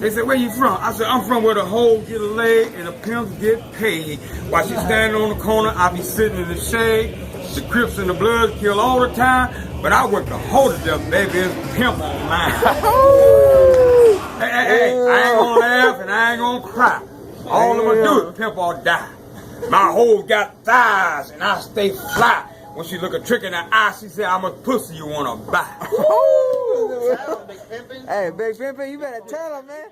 They said, where you from? I said, I'm from where the hoes get laid and the pimps get paid. While she standing on the corner, I be sitting in the shade. The Crips and the Bloods kill all the time, but I work the whole of them, baby. It's pimp on mine. Hey, I ain't gonna laugh and I ain't gonna cry. All I'm gonna do is pimp or die. My hoe got thighs and I stay fly. When she look a trick in the eye, she said, how much pussy you wanna buy? Hey, Big Pimpin', you better tell him, man.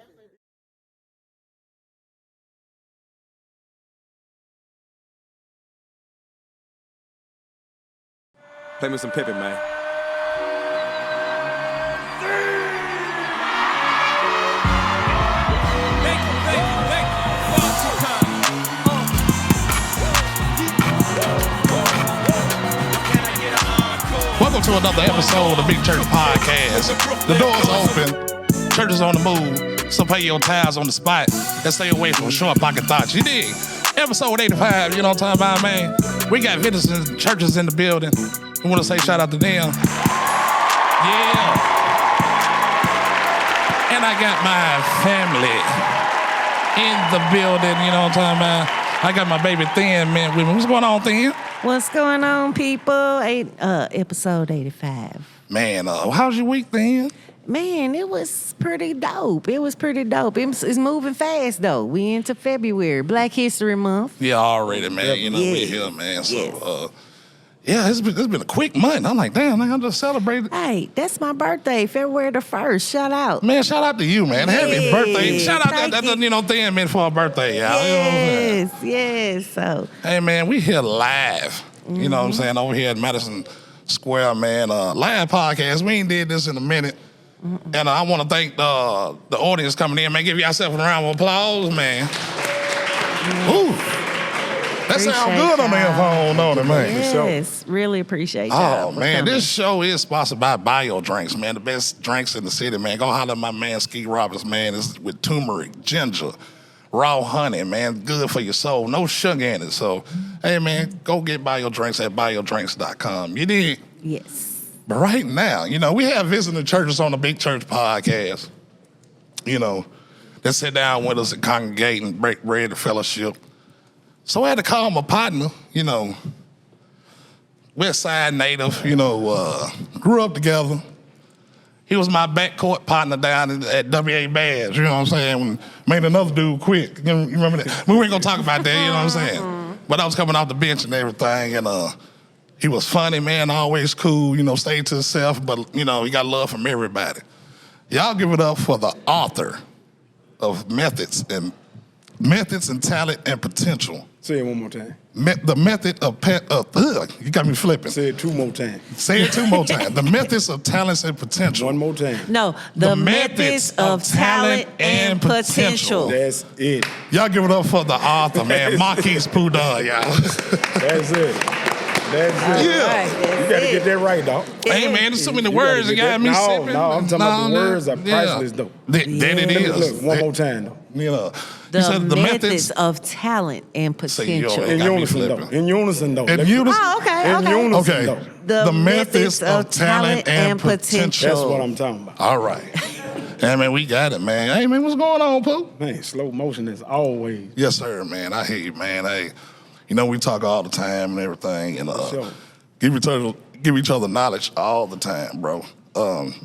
Play me some Pippin, man. Welcome to another episode of the Big Church Podcast. The doors open, church is on the move, so pay your tithes on the spot and stay away from short pocket thoughts. You dig? Episode 85, you know what I'm talking about, man? We got visitors and churches in the building. We want to say shout out to them. Yeah. And I got my family in the building, you know what I'm talking about? I got my baby Thin, man, with me. What's going on, Thin? What's going on, people? Episode 85. Man, how's your week, Thin? Man, it was pretty dope. It's moving fast, though. We into February, Black History Month. Yeah, already, man. You know, we're here, man. So, yeah, it's been a quick month. I'm like, damn, I just celebrated. Hey, that's my birthday, February the 1st. Shout out. Man, shout out to you, man. Happy birthday. Shout out that you know, Thin meant for a birthday, y'all. Yes. So, hey, man, we here live. You know what I'm saying? Over here at Madison Square, man. Live podcast. We ain't did this in a minute. And I want to thank the audience coming in, man. Give yourself a round of applause, man. Ooh. That sounds good on the phone, don't it, man? Yes, really appreciate y'all. Oh, man, this show is sponsored by Bio Drinks, man. The best drinks in the city, man. Go holler at my man, Ski Roberts, man. It's with turmeric, ginger, raw honey, man. Good for your soul. No sugar in it. So, hey, man, go get Bio Drinks at biodrinks.com. You dig? Yes. But right now, you know, we have visiting churches on the Big Church Podcast. You know, they sit down with us and congregate and break bread and fellowship. So I had to call my partner, you know, West Side native, you know, grew up together. He was my backcourt partner down at WA Bass, you know what I'm saying? Made another dude quit. You remember that? We ain't gonna talk about that, you know what I'm saying? But I was coming off the bench and everything, and he was funny, man, always cool, you know, stayed to himself, but, you know, he got love from everybody. Y'all give it up for the author of Methods and Talent and Potential. Say it one more time. The method of you got me flipping. Say it two more times. Say it two more times. The methods of talents and potential. One more time. No, the methods of talent and potential. That's it. Y'all give it up for the author, man. Marquis Pooh, Dunn, y'all. That's it. That's it. Yeah. Right, You got to get that right, dog. Hey, man, there's so many words that got me sipping. No, I'm talking about the words are priceless, though. That it is. Look, one more time, though. You know, The methods of talent and potential. In unison, though. In unison? Oh, okay. In unison, Okay. though. The methods of talent and potential. That's what I'm talking about. All right. Hey, man, we got it, man. Hey, man, what's going on, Pooh? Man, slow motion is always. Yes, sir, man. I hear you, man. Hey, you know, we talk all the time and everything, and Sure. give each other knowledge all the time, bro.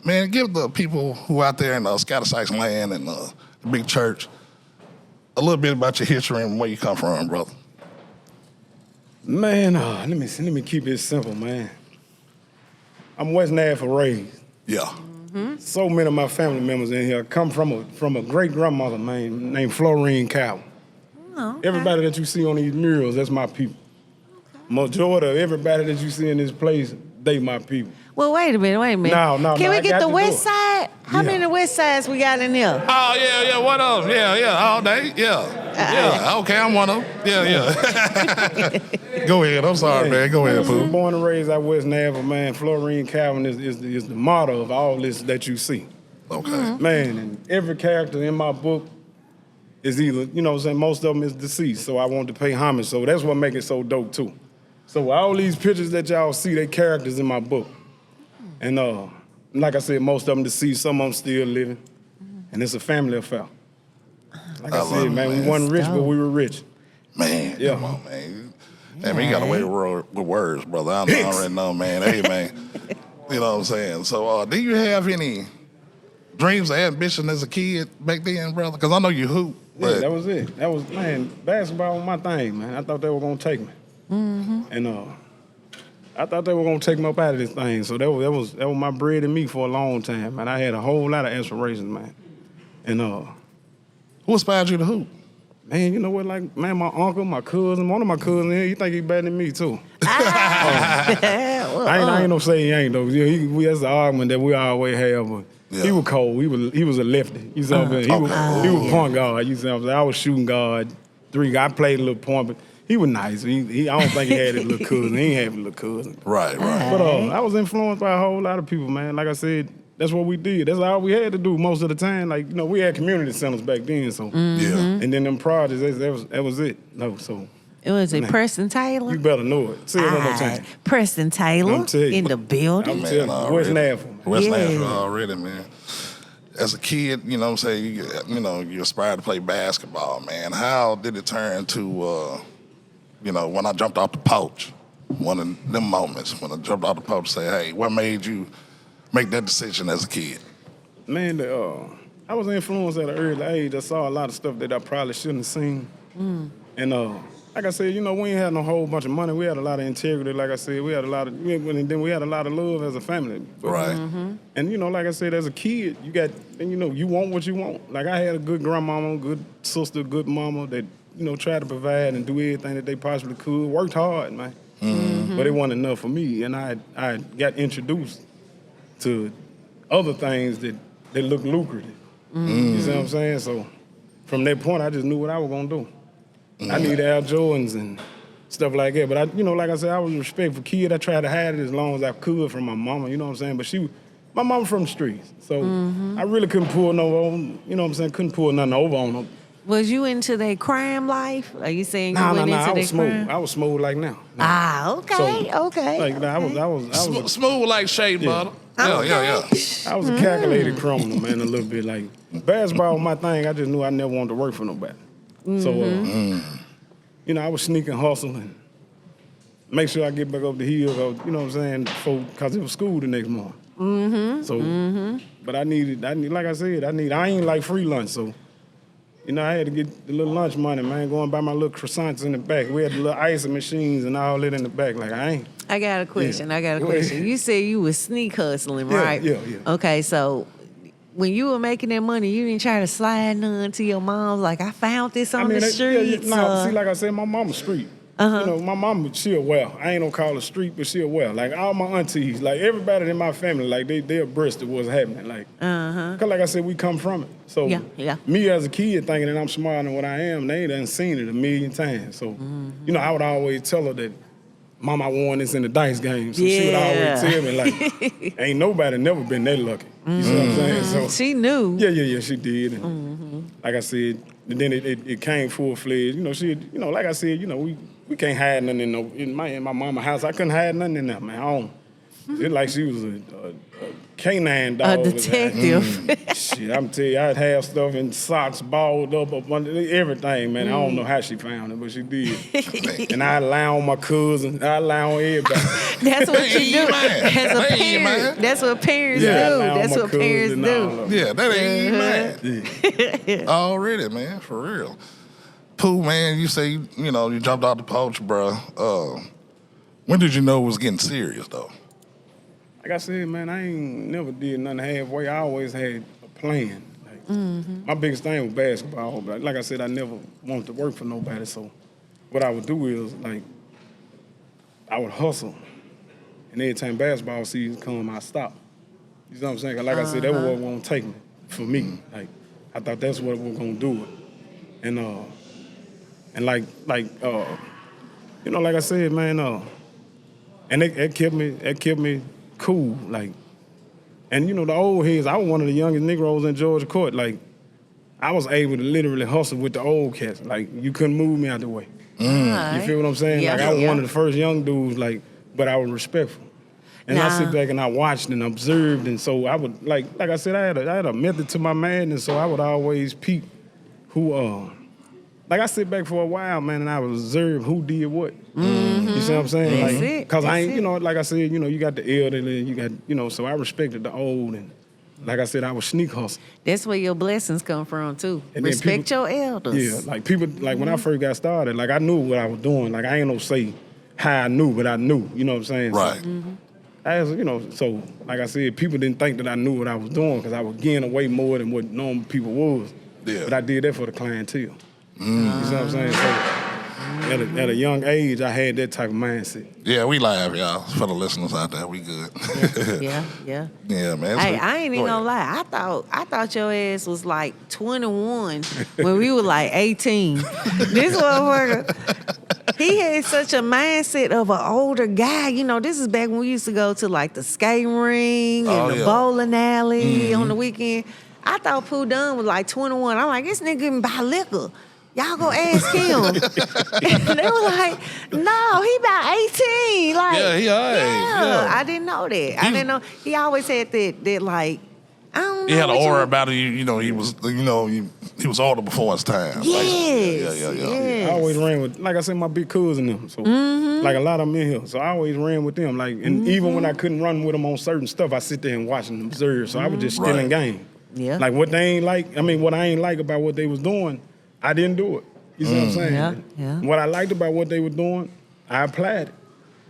Man, give the people who out there in Scattersites land and the Big Church a little bit about your history and where you come from, brother. Man, let me keep it simple, man. I'm West Nashville raised. Yeah. So many of my family members in here come from a great grandmother, man, named Florine Cow. Oh, okay. Everybody that you see on these murals, that's my people. Majority of everybody that you see in this place, they my people. Well, wait a minute. No, Can we I get got the to West do it. Side? How many West Sides we got in here? Oh, yeah, what else? Yeah, all day, yeah. Okay, I'm one of them. Yeah. Go ahead, I'm sorry, man. Go ahead, Pooh. Born and raised out West Nashville, man. Florine Calvin is the motto of all this that you see. Okay. Man, and every character in my book is either, you know what I'm saying, most of them is deceased, so I want to pay homage. So that's what makes it so dope, too. So all these pictures that y'all see, they characters in my book. And like I said, most of them deceased, some of them still living. and it's a family affair. Like I love said, it, man, we man. wasn't rich, but dope. we were rich. Man, Yeah. come on, man. Hey, man, you got away with words, brother. I already know, man. Hey, man. You know what I'm saying? So, do you have any dreams or ambition as a kid back then, brother? Because I know you hoop. Yeah, But that was it. That was, man, basketball was my thing, man. I thought they were gonna take me. And I thought they were gonna take me up out of this thing. So that was my bread and meat for a long time, man. I had a whole lot of aspirations, man. And who inspired you to hoop? man, you know what? Like, man, my uncle, my cousin, one of my cousins, he think he better than me too. I ain't no say he ain't though. That's the argument that we always have. But he was cold. He was a lefty. You see what I'm saying? He was point guard. You see what I'm saying? I was shooting guard. I played a little point, but he was nice. I don't think he had his little cousin. He ain't have a little cousin. Right. But I was influenced by a whole lot of people, man. Like I said, that's what we did. That's all we had to do most of the time. Like, you know, we had community centers back then, so Yeah. and then them projects, that was it. No, so It was a Preston Taylor. you better know it. Say it one more time. Preston Taylor I'm telling you. in the building. I'm telling you, West Nashville. West Yeah. Nashville already, man. As a kid, you know what I'm saying, you aspired to play basketball, man. How did it turn to, when I jumped off the porch, one of them moments when I jumped off the porch, say, hey, what made you make that decision as a kid? Man, I was influenced at an early age. I saw a lot of stuff that I probably shouldn't have seen. And like I said, we ain't had no whole bunch of money. We had a lot of integrity. Like I said, we had a lot of love as a family. Right. And like I said, as a kid, you want what you want. Like I had a good grandmama, good sister, good mama that tried to provide and do everything that they possibly could. Worked hard, man. But it wasn't enough for me, and I got introduced to other things that look lucrative. You see what I'm saying? So from that point, I just knew what I was gonna do. I needed Air Jordans and stuff like that. But like I said, I was a respectful kid. I tried to hide it as long as I could from my mama. You know what I'm saying? But my mama from the streets, so I really couldn't pull couldn't pull nothing over on her. Was you into that crime life? Are you saying you No, went into I was that smooth. crime? I was smooth like now. Okay. Like I was Smooth like shea butter. Yeah. I was a calculated criminal, man, a little bit. Like, basketball was my thing. I just knew I never wanted to work for nobody. So, I was sneaking, hustling, make sure I get back up the hill, you know what I'm saying, because it was school the next morning. So, but I needed, like I said, I ain't like free lunch, so, I had to get the little lunch money, man, going buy my little croissants in the back. We had the little icing machines and all that in the back. Like, I got a question. You said you was sneak hustling, right? Yeah. Okay, so when you were making that money, you didn't try to slide none to your mom, like, I found this on the streets? See, like I said, my mama's street. My mama, she'll well. I ain't gonna call her street, but she'll well. Like, all my aunties, like, everybody in my family, like, they abreast of what's happening. Like, because like I said, we come from it. So, me as a kid thinking that I'm smarter than what I am, they done seen it a million times. So, I would always tell her that, Mama, I won this in the dice game. So she would always tell me, like, ain't nobody never been that lucky. You see what I'm saying? So she knew. Yeah, she did. And like I said, and then it came full-fledged. Like I said, we can't hide nothing in my mama's house. I couldn't hide nothing in there, man. It's like she was a canine dog. A detective. Shit, I'm telling you, I'd have stuff in socks balled up under everything, man. I don't know how she found it, but she did. And I'd lie on my cousin. I'd lie on everybody. That's what you do as a parent. That's what parents do. That's what parents do. Yeah, that ain't man. Already, man, for real. Pooh, man, you say, you jumped out the porch, bro. When did you know it was getting serious, though? Like I said, man, I ain't never did nothing halfway. I always had a plan. Like, my biggest thing was basketball. But like I said, I never wanted to work for nobody. So what I would do is, like, I would hustle. And every time basketball season come, I stop. You know what I'm saying? 'Cause like I said, that was what was going to take me, for me. Like, I thought that's what was going to do it. And like I said, man, and it kept me cool, like, and the old heads, I was one of the youngest Negroes in Georgia Court. Like, I was able to literally hustle with the old cats. Like, you couldn't move me out the way. You feel what I'm saying? Yeah. Like, I was one of the first young dudes, like, but I was respectful. And I sit back and I watched and observed, and so I would like I said, I had a method to my madness, so I would always peep who like I sit back for a while, man, and I would observe who did what. You see what I'm saying? That's like, it. Cause I That's ain't, you know, like I said, you know, you got the elderly, and you got, you know, so I respected the old, and like I said, I was sneak hustle. That's where your blessings come from too. And then Respect people- your elders. Yeah, like people, like when I first got started, like I knew what I was doing. Like I ain't no say how I knew, but I knew. You know what I'm saying? Right. So, I was, you know, so like I said, people didn't think that I knew what I was doing because I was getting away more than what normal people was. Yeah. But I did that for the clientele. You see what I'm saying? So at a young age, I had that type of mindset. Yeah, we live, y'all. For the listeners out there, we good. Yeah. Yeah, man. Hey, I ain't even gonna lie. I thought your ass was like 21 when we were like 18. This motherfucker, he had such a mindset of an older guy. You know, this is back when we used to go to like the skating ring and the bowling alley on the weekend. I thought Pooh Dunn was like 21. I'm like, this nigga even buy liquor. Y'all go ask him. And they were like, no, he about 18. Like, Yeah, he all right. Yeah. I didn't know that. I didn't know. He always had that like, I don't know. He had an what aura you- about it. You know, he was, you know, he was older before his time. Yes. Yeah. I always ran with, like I said, my big cousin them. So like a lot of them in here. So I always ran with them. Like, and even when I couldn't run with them on certain stuff, I sit there and watch and observe. So I was just stealing game. Yeah. Like what they ain't like, I mean, what I ain't like about what they was doing, I didn't do it. You see what I'm saying? Yeah. What I liked about what they were doing, I applied it.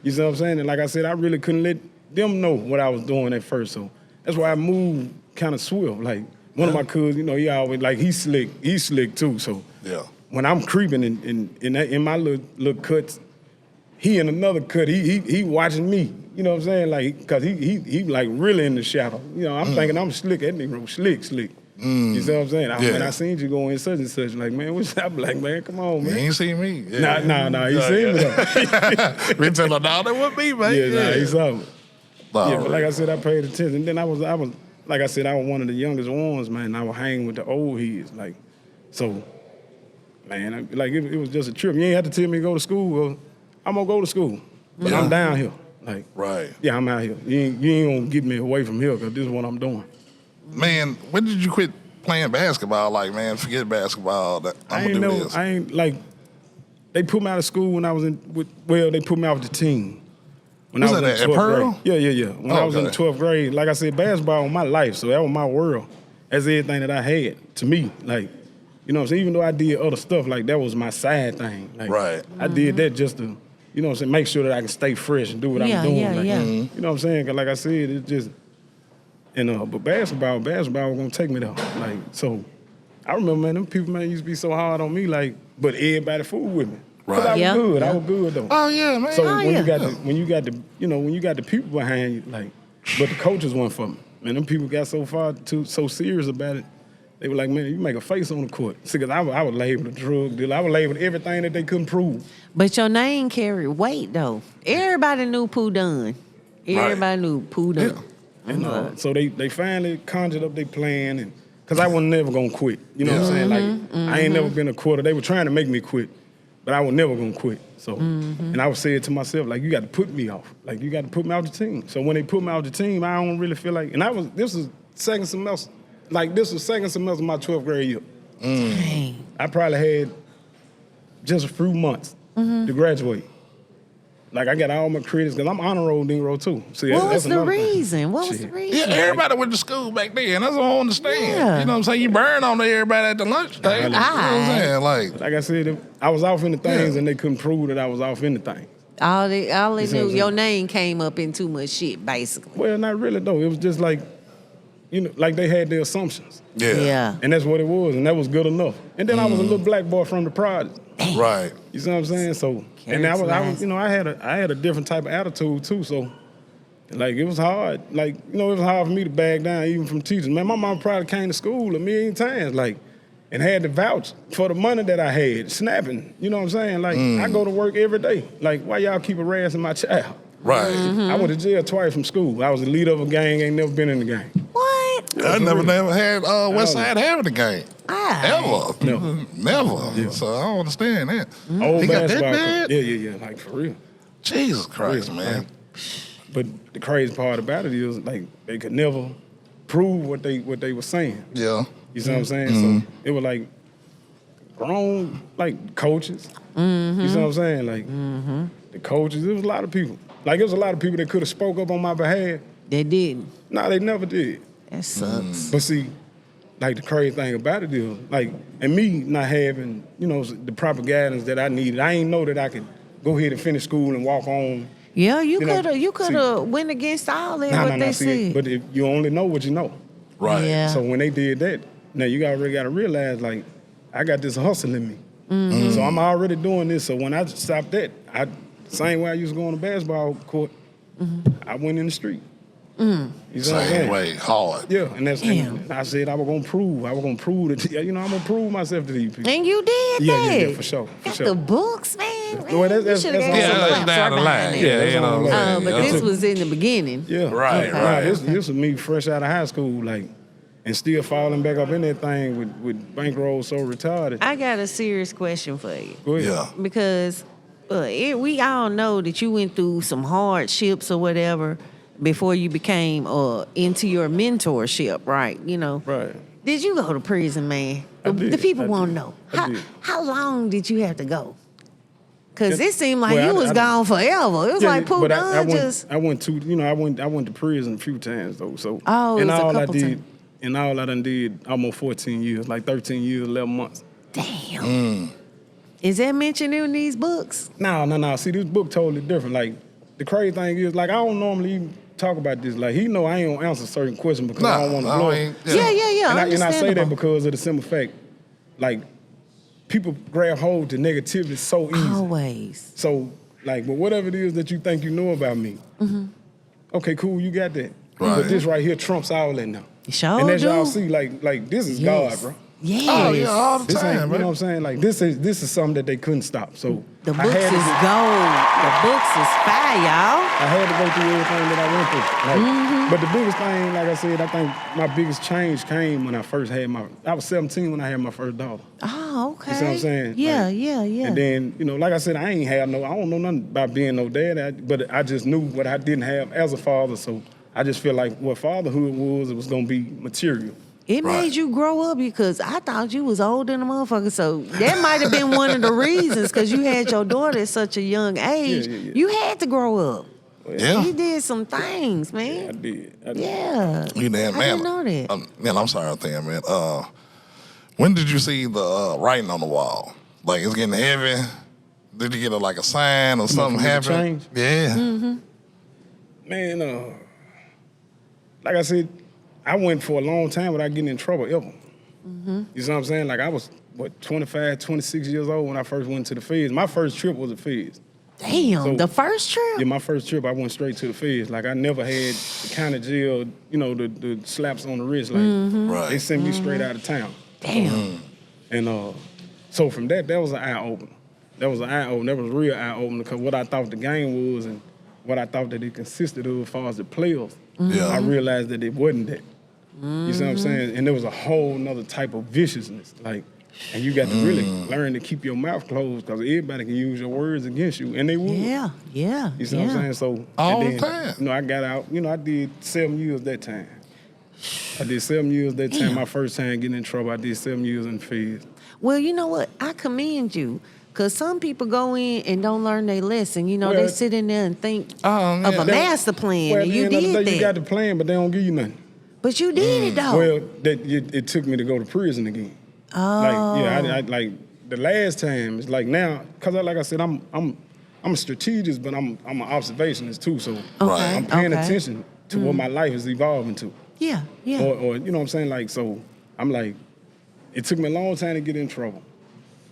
You see what I'm saying? And like I said, I really couldn't let them know what I was doing at first. So that's why I moved kind of swift. Like one of my cousins, you know, he always like he's slick too. So Yeah. when I'm creeping in my little cuts, he in another cut, he watching me. You know what I'm saying? Like, cause he like really in the shadow. You know, I'm thinking I'm slick. That nigga slick. You see what I'm saying? Man, I seen you going such and such. Like, man, what's up? Like, man, come on, man. He ain't seen me. Nah, he seen me though. We tell him, nah, that wasn't me, man. Yeah, he saw me. Nah, Yeah, but like I said, I paid attention. And then I was like I said, I was one of the youngest ones, man. I was hanging with the old heads, like, so, man, it was just a trip. You ain't have to tell me to go to school. Well, I'm gonna go to school, but I'm down here. Like, Right. yeah, I'm out here. You ain't gonna get me away from here because this is what I'm doing. Man, when did you quit playing basketball? Like, man, forget basketball. I'm gonna do this. I ain't like. They put me out of school when I was they put me out with the team. When Was I was that in at 12th Pearl? grade. Yeah. When I was in the Okay. 12th grade, like I said, basketball was my life, so that was my world. That's everything that I had to me. Like, you know what I'm saying? Even though I did other stuff, like that was my side thing. Like, Right. I did that just to, you know what I'm saying, make sure that I can stay fresh and do what I'm doing. Like, You know what I'm saying? 'Cause like I said, it's just, but basketball was gonna take me there. Like, so I remember, man, them people, man, used to be so hard on me, like, but everybody fooled with me. 'Cause Right. I was good though. Oh, yeah, man. So when yeah. you got the people behind you, like, but the coaches weren't for me. Man, them people got so serious about it. They were like, man, you make a face on the court. See, because I was labeled a drug dealer. I was labeled everything that they couldn't prove. But your name carried weight though. Everybody knew Pooh Dunn. Everybody knew Pooh Dunn. And so they finally conjured up their plan, and because I was never gonna quit. You know what I'm saying? Like I ain't never been a quitter. They were trying to make me quit, but I was never gonna quit. So, and I was saying to myself, like, you got to put me off. Like, you got to put me off the team. So when they put me off the team, I don't really feel like. And this was second semester. Like, this was second semester of my 12th grade year. Dang. I probably had just a few months to graduate. Like, I got all my credits, because I'm honor roll Negro, too. See, What that's was the another thing. reason? What was the Shit. reason? Yeah, everybody went to school back then. That's what I don't understand. Yeah. You know what I'm saying? You burn on everybody at the lunch table. You know what I'm saying? Like, Like I said, I was off in the things, and they couldn't prove that I was off in the things. All they see what knew, I'm your saying? name came up in too much shit, basically. Well, not really, though. It was just like, like they had their assumptions. Yeah. And that's what it was, and that was good enough. And then I was a little black boy from the project. right. You see what I'm saying? So, and I was, I had a different type of attitude too. So, like, it was hard. Like, it was hard for me to back down even from teachers. Man, my mom probably came to school a million times, like, and had to vouch for the money that I had, snapping. You know what I'm saying? Like, I go to work every day. Like, why y'all keep harassing my child? Right. I went to jail twice from school. I was the leader of a gang, ain't never been in the gang. What? I never had West Side having a game. Ah. Ever. Never. So I don't understand that. Old He got that basketball bad? coach. Yeah, like, for real. Jesus Christ, man. But the crazy part about it is, like, they could never prove what they were saying. Yeah. You see what I'm saying? So it was like grown, like, coaches. You see what I'm saying? Like, the coaches, it was a lot of people. Like, it was a lot of people that could have spoke up on my behalf. They didn't. No, they never did. That sucks. But see, like, the crazy thing about it is, like, and me not having, you know, the proper guidance that I needed, I ain't know that I could go ahead and finish school and walk on. Yeah, you know, could have went against all that what they said. But if you only know what you know. Right. Yeah. So when they did that, now you already got to realize, like, I got this hustle in me. So I'm already doing this. So when I stopped that, same way I used to go on the basketball court, I went in the street. You know what I'm Same saying? way, hard. Yeah, and Damn. and I said I was gonna prove that, you know, I'm gonna prove myself to these people. And you did Yeah, that. yeah, for sure. Got the books, man. Well, that's- You shoulda that's- got yeah, some that's claps down right the behind line. that. Yeah, you know what I'm saying? But Yeah. this was in the beginning. Yeah, Right, right. This was me fresh out of high school, like, and still falling back up in that thing with bankroll so retarded. I got a serious question for you. Go ahead. Yeah. Because we all know that you went through some hardships or whatever before you became into your mentorship, right? You know. Right. Did you go to prison, man? I did. The people I want to did. know. I did. How long did you have to go? Because it seemed like Well, you was gone forever. It was like Pooh but Dunn just... I went to prison a few times though. So Oh, it and was a all I couple did, times. and all I done did almost 14 years, like 13 years, 11 months. Damn. Is that mentioned in these books? No. See, this book totally different. Like, the crazy thing is, like, I don't normally even talk about this. Like, he know I ain't gonna answer certain questions because I don't want to blow. Yeah. And I say that understandable. because of the simple fact, like, people grab hold to negativity so easy. Always. So, like, but whatever it is that you think you know about me, okay, cool, you got that. Right. But this right here trumps all that now. Sure And as y'all do. see, like this is Yes. God, bro. Yes. Oh, yeah, all the This ain't, time, you know what man. I'm saying? Like, this is something that they couldn't stop. So The I books had to is get- gold. The books is fire, y'all. I had to go through everything that I went through. Like, But the biggest thing, like I said, I think my biggest change came when I first had I was 17 when I had my first daughter. Oh, okay. You see what I'm saying? Yeah, Like, yeah. And then, you know, like I said, I don't know nothing about being no dad, but I just knew what I didn't have as a father. So I just feel like what fatherhood was, it was going to be material. It made you grow up because I thought you was older than a motherfucker. So that might have been one of the reasons because you had your daughter at such a young age. Yeah. You had to grow up. Yeah. You did some things, I man. did. Yeah. You know, man. I didn't know that. Man, I'm sorry, man. When did you see the writing on the wall? Like, it's getting heavy. Did you get like a sign or something for me to happen? change? Yeah. Man, like I said, I went for a long time without getting in trouble ever. You see what I'm saying? Like, I was, 25, 26 years old when I first went to the feds. My first trip was the feds. Damn, So- the first trip? Yeah, my first trip, I went straight to the feds. Like, I never had the kind of jail, you know, the slaps on the wrist. Like, Right. they sent me straight out of town. Damn. And so from that was an eye-opener. That was a real eye-opener because what I thought the game was and what I thought that it consisted of as far as the players, Yeah. I realized that it wasn't that. You see what I'm saying? And there was a whole nother type of viciousness. Like, and you got to really learn to keep your mouth closed because everybody can use your words against you, and they will. Yeah. You see what I'm saying? So All and the time. You know, I got out. You know, I did 7 years that time. I did 7 years that time. Damn. My first time getting in trouble, I did 7 years in the feds. Well, you know what? I commend you. Because some people go in and don't learn their lesson. You know, Well, they sit in there and think yeah. of a master plan, Well, and at you the end of the did day, that. you got the plan, but they don't give you nothing. But you did it, though. Well, it took me to go to prison again. oh. Like, yeah, I like the last time. It's like now, cause like I said, I'm a strategist, but I'm an observationist too. So Okay, I'm paying okay. attention to what my life is evolving to. Yeah, yeah. Or you know what I'm saying? Like, so I'm like, it took me a long time to get in trouble.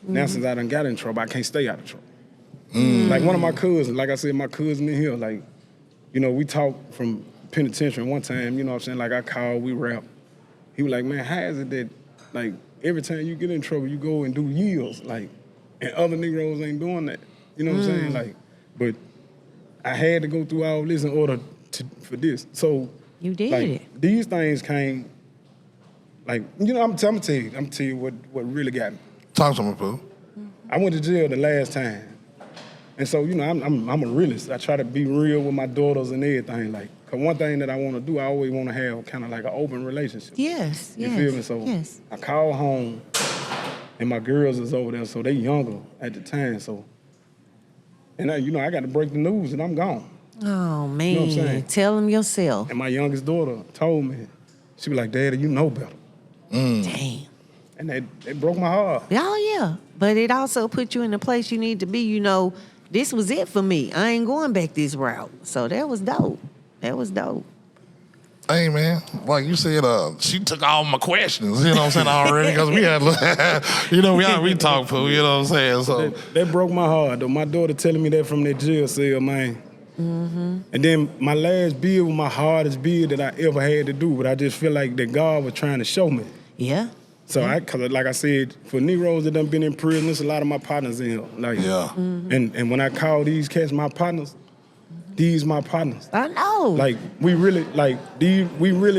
Now since I done got in trouble, I can't stay out of trouble. Like one of my cousins, like I said, my cousin in here, like, you know, we talked from penitentiary one time, you know what I'm saying? Like I called, we rap. He was like, man, how is it that, like, every time you get in trouble, you go and do yields, like, and other Negroes ain't doing that. You know what I'm saying? Like, but I had to go through all this in order for this. So You did like, it. these things came, like, you know, I'm gonna tell you what really got me. Talk to me, Pooh. I went to jail the last time, And so, you know, I'm a realist. I try to be real with my daughters and everything. Like, cause one thing that I want to do, I always want to have kind of like an open relationship. Yes, You yes, feel me? So yes. I call home, and my girls is over there, so they younger at the time. So, and I got to break the news, and I'm gone. Oh man, what I'm saying? tell them yourself. And my youngest daughter told me, she was like, "Daddy, you know better." Damn. And that broke my heart. Oh yeah, but it also put you in the place you need to be. You know, this was it for me. I ain't going back this route. So that was dope. That was dope. Hey man, like you said, she took all my questions. You know what I'm saying already because we had, we talked, Pooh. You know what I'm saying? So That broke my heart, though. My daughter telling me that from that jail cell, man. And then my last bid was my hardest bid that I ever had to do, but I just feel like that God was trying to show me. Yeah. So cause like I said, for Negroes that done been in prison, there's a lot of my partners in here. Like, yeah, and when I call these cats my partners, these my partners. I know. Like we really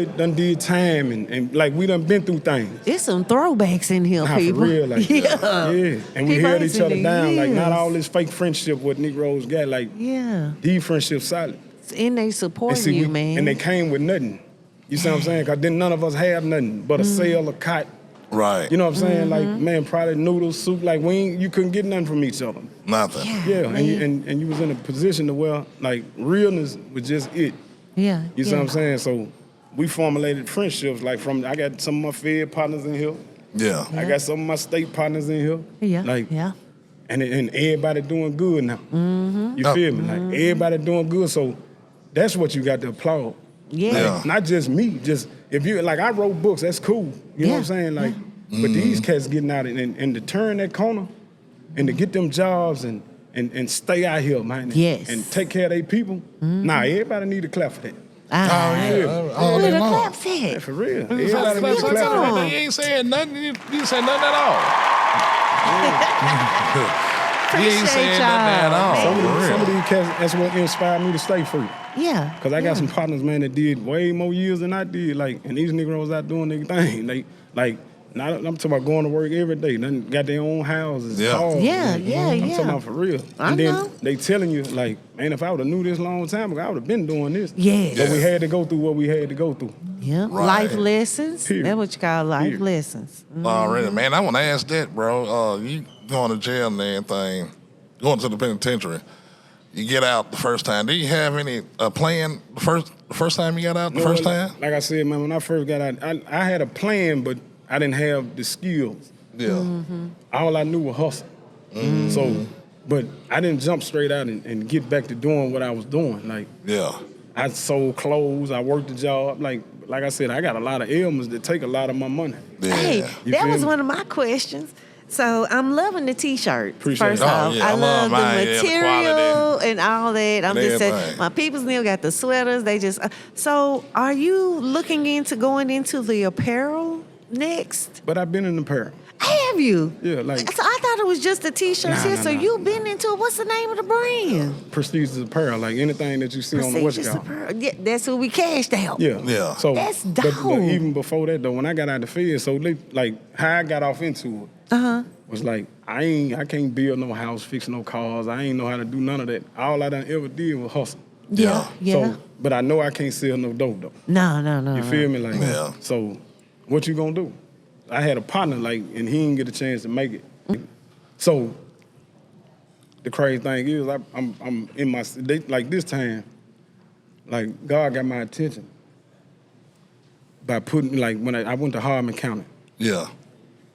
done did time and like we done been through things. There's some throwbacks in here, Nah, people. for real, like yeah. And we People held ain't each other seen down. Like not years. all this fake friendship what Negroes got. Like Yeah. these friendships solid. And they support And see, you, man. And they came with nothing. You see what I'm saying? Cause then none of us have nothing but a sail, a cot. right. You know what I'm saying? Like man, probably noodles, soup. Like you couldn't get nothing from each other. Nothing. Yeah, and you was in a position to where like realness was just it. Yeah. You see what I'm saying? So we formulated friendships. Like I got some of my Fed partners in here. Yeah. I got some of my state partners in here. Yeah. Like yeah. and everybody doing good now. You feel me? Like everybody doing good. So that's what you got to applaud. Yeah. Yeah. Not just me. Just if you like, I wrote books. That's cool. You know what I'm saying? Like, but these cats getting out and to turn that corner, and to get them jobs and stay out here, man. Yes. And take care of their people. Nah, everybody need to clap for that. All Where day the long. claps Yeah, at? for real. So Everybody need to clap clap for on. that. You ain't saying nothing. You didn't say nothing at all. You ain't saying Appreciate nothing at all. y'all. Some of these cats, that's what inspired me to stay free. Yeah. Cause I got some partners, man, that did way more years than I did. Like, and these Negroes out doing their thing. I'm talking about going to work every day. They got their own houses, Yeah. cars. Yeah, man. yeah, I'm yeah. talking about for real. I And then know. they telling you, like, man, if I would have knew this long time ago, I would have been doing this. Yes. But we had to go through what we had to go through. Yeah. Right. Life lessons. Period. That's what you call life Period. lessons. Already, man. I want to ask that, bro. You going to jail and everything, going to the penitentiary. You get out the first time. Do you have any plan the first time you got out? The first time? Like I said, man, when I first got out, I had a plan, but I didn't have the skills. Yeah. All I knew was hustle. So, but I didn't jump straight out and get back to doing what I was doing. Like, Yeah. I sold clothes, I worked a job. Like I said, I got a lot of ailments that take a lot of my money. Yeah. Hey, You that feel was me? one of my questions. So I'm loving the T-shirt. Appreciate First it. Oh, off, yeah, I I love love the mine, yeah, the material and all that. I'm And just saying, everything. my people still got the sweaters. They just. So, are you looking into going into the apparel next? But I've been in the pair. Have you? Yeah, like So I thought it was just the T-shirts here. Nah, So nah. you've been into it. What's the name of the brand? prestigious apparel, like anything that you see on the what's it Prestigious called. apparel. Yeah, that's what we cashed out. Yeah. Yeah. So That's but dope. even before that though, when I got out of the Fed, so like how I got off into it was like I can't build no house, fix no cars. I ain't know how to do none of that. All I done ever did was hustle. Yeah. Yeah. So, but I know I can't sell no dope though. No. You feel me? Like, Yeah. So, what you gonna do? I had a partner like, and he didn't get a chance to make it. So, the crazy thing is, I'm in my like this time, like God got my attention by putting like when I went to Hardeman County. Yeah.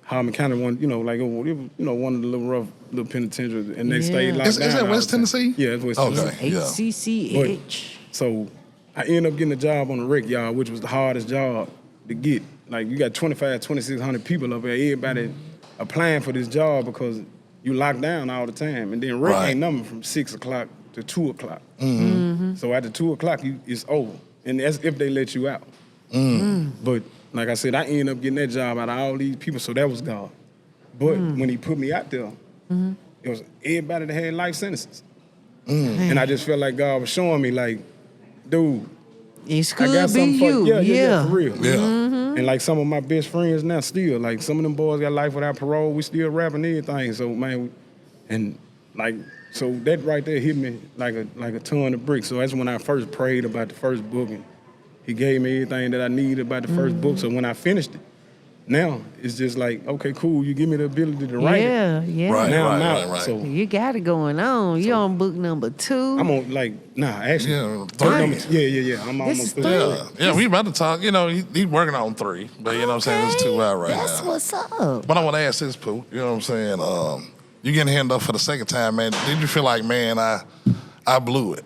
Hardeman County one, like it was, one of the little rough little penitentiaries, and they stayed Yeah. locked Is down. that all West the time. Tennessee? Yeah, it's West Okay. Tennessee. Yeah. HCCH. So I ended up getting a job on the rec yard, which was the hardest job to get. Like you got 2,600 people up there, everybody applying for this job because you locked down all the time. And then rec Right. ain't nothing from 6 o'clock to 2 o'clock. Mm-hmm. So after 2 o'clock, it's over. And that's if they let you out. But like I said, I ended up getting that job out of all these people, so that was God. But when he put me out there, it was everybody that had life sentences. And I just felt like God was showing me like, dude, It I could got be something for you. yeah, for real. Yeah. And like some of my best friends now still, like some of them boys got life without parole, we still rapping everything. So man, and like So that right there hit me like a ton of bricks. So that's when I first prayed about the first book, and he gave me everything that I needed about the first book. So when I finished it, now it's just like, okay, cool. You give me the ability to write it. Yeah. Right. Now I'm out. So You got it going on. You on book number 2. I'm on actually. Yeah, Number 3. Yeah. I'm This almost is through. Yeah, we about to talk. You know, he's working on 3, but you know what I'm saying? There's 2 out right That's now. what's up. But I want to ask this, Pooh. You know what I'm saying? You getting hand up for the second time, man. Did you feel like, man, I blew it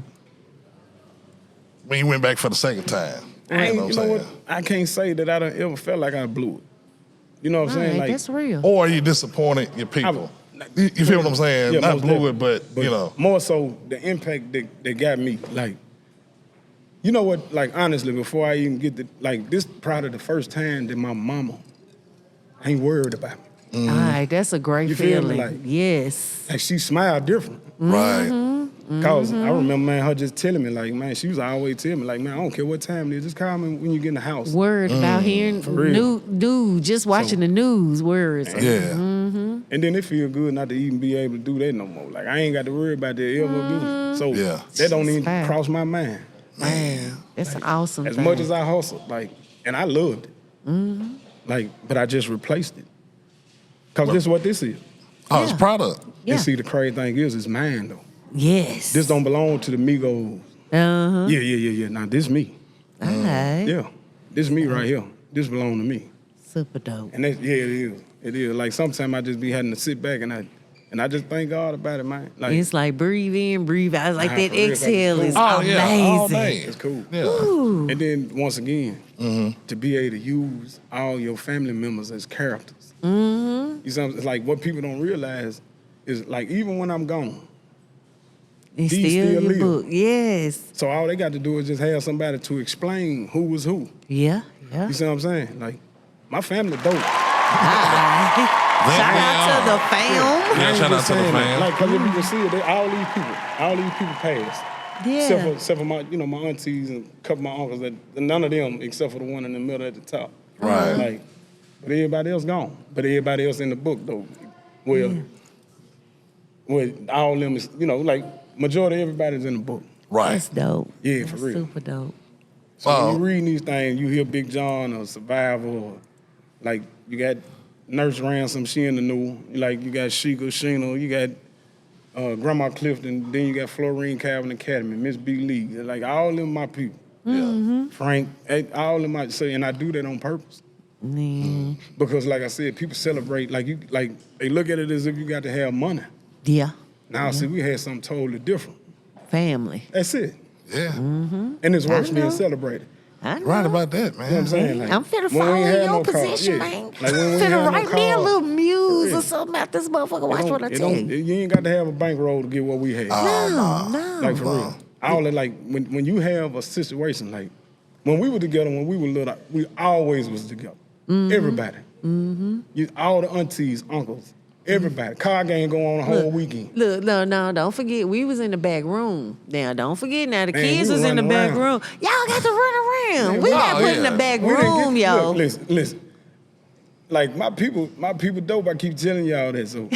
when you went back for the second time? You know what I'm saying? what? I can't say that I done ever felt like I blew it. You know what I'm saying? Right, Like, that's real. Or are you disappointed in your people? You feel what I'm saying? Yeah, Not most blew it, definitely. but you know. More so the impact that got me. Like, you know what? Like, honestly, before I even get this probably the first time that my mama ain't worried about me. All right, that's a great You feel me? feeling. Like- Yes. Like, she smiled different. Right. Cause I remember, man, her just telling me, like, man, she was always telling me, like, man, I don't care what time it is, just call me when you get in the house. Word about hearing real. news, just watching the news, words. Yeah. And then it feel good not to even be able to do that no more. Like, I ain't got to worry about that ever again. So Yeah. that don't even Fact. cross my mind. Man. That's an awesome As thing. much as I hustled, like, and I loved it. Like, but I just replaced it. Cause this is what this is. Oh, it's Yeah. product. Yeah. And see, the crazy thing is, it's mine though. Yes. This don't belong to the Migos. Uh-huh. Yeah. Now this me. All right. Yeah, this me right here. This belong to me. Super dope. And it is. It is. Like sometimes I just be having to sit back and I just thank God about it, man. Like It's like breathe in, breathe out. It's like Nah, that for real, exhale is Oh, yeah. All amazing. day. it's cool. Yeah. And then once again, to be able to use all your family members as characters. You see, it's like what people don't realize is like even when I'm gone, It's These still still your live. book. Yes. so all they got to do is just have somebody to explain who was who. Yeah. You see what I'm saying? Like my family dope. Shout out to the fam. Yeah, I ain't shout out just to the saying that. fam. Like, cause if you can see it, all these people passed. Yeah. Except for my, my aunties and a couple of my uncles. That none of them, except for the one in the middle at the top. Right. Like, but everybody else gone. But everybody else in the book though. Well, all them is, like majority of everybody's in the book. Right. That's dope. Yeah, for That's real. Super dope. So when you reading these things, you hear Big John or Survival, or like you got Nurse Ransom, she in the new. Like you got Sheena, you got Grandma Clifton, then you got Florine Calvin Academy, Miss B. Lee. Like all them my people. Yeah. Frank, all of them I say, and I do that on purpose. Because like I said, people celebrate like they look at it as if you got to have money. Yeah. Now see, we had something totally different. Family. That's it. Yeah. And it's worse I being know. celebrated. I know. Right about that, man. You know what I'm saying? Like, I'm finna when we follow ain't had your no car, position, yeah. man. Like when we ain't Finna had no write me a car, little muse yeah. or something about this motherfucker. Watch what I It tell don't- you. You ain't got to have a bankroll to get what we had. No. Like for real. All that, like when you have a situation like when we were together, when we were little, we always was together. Everybody. All the aunties, uncles, everybody. Car game go on the whole weekend. Look, no, don't forget, we was in the back room. Now, don't forget, now the Man, kids we was in the running back around. room. Y'all got to run around. Man, We we- got Oh, put in yeah. the back We didn't room, get- yo. Look, listen. Like my people dope. I keep telling y'all that. So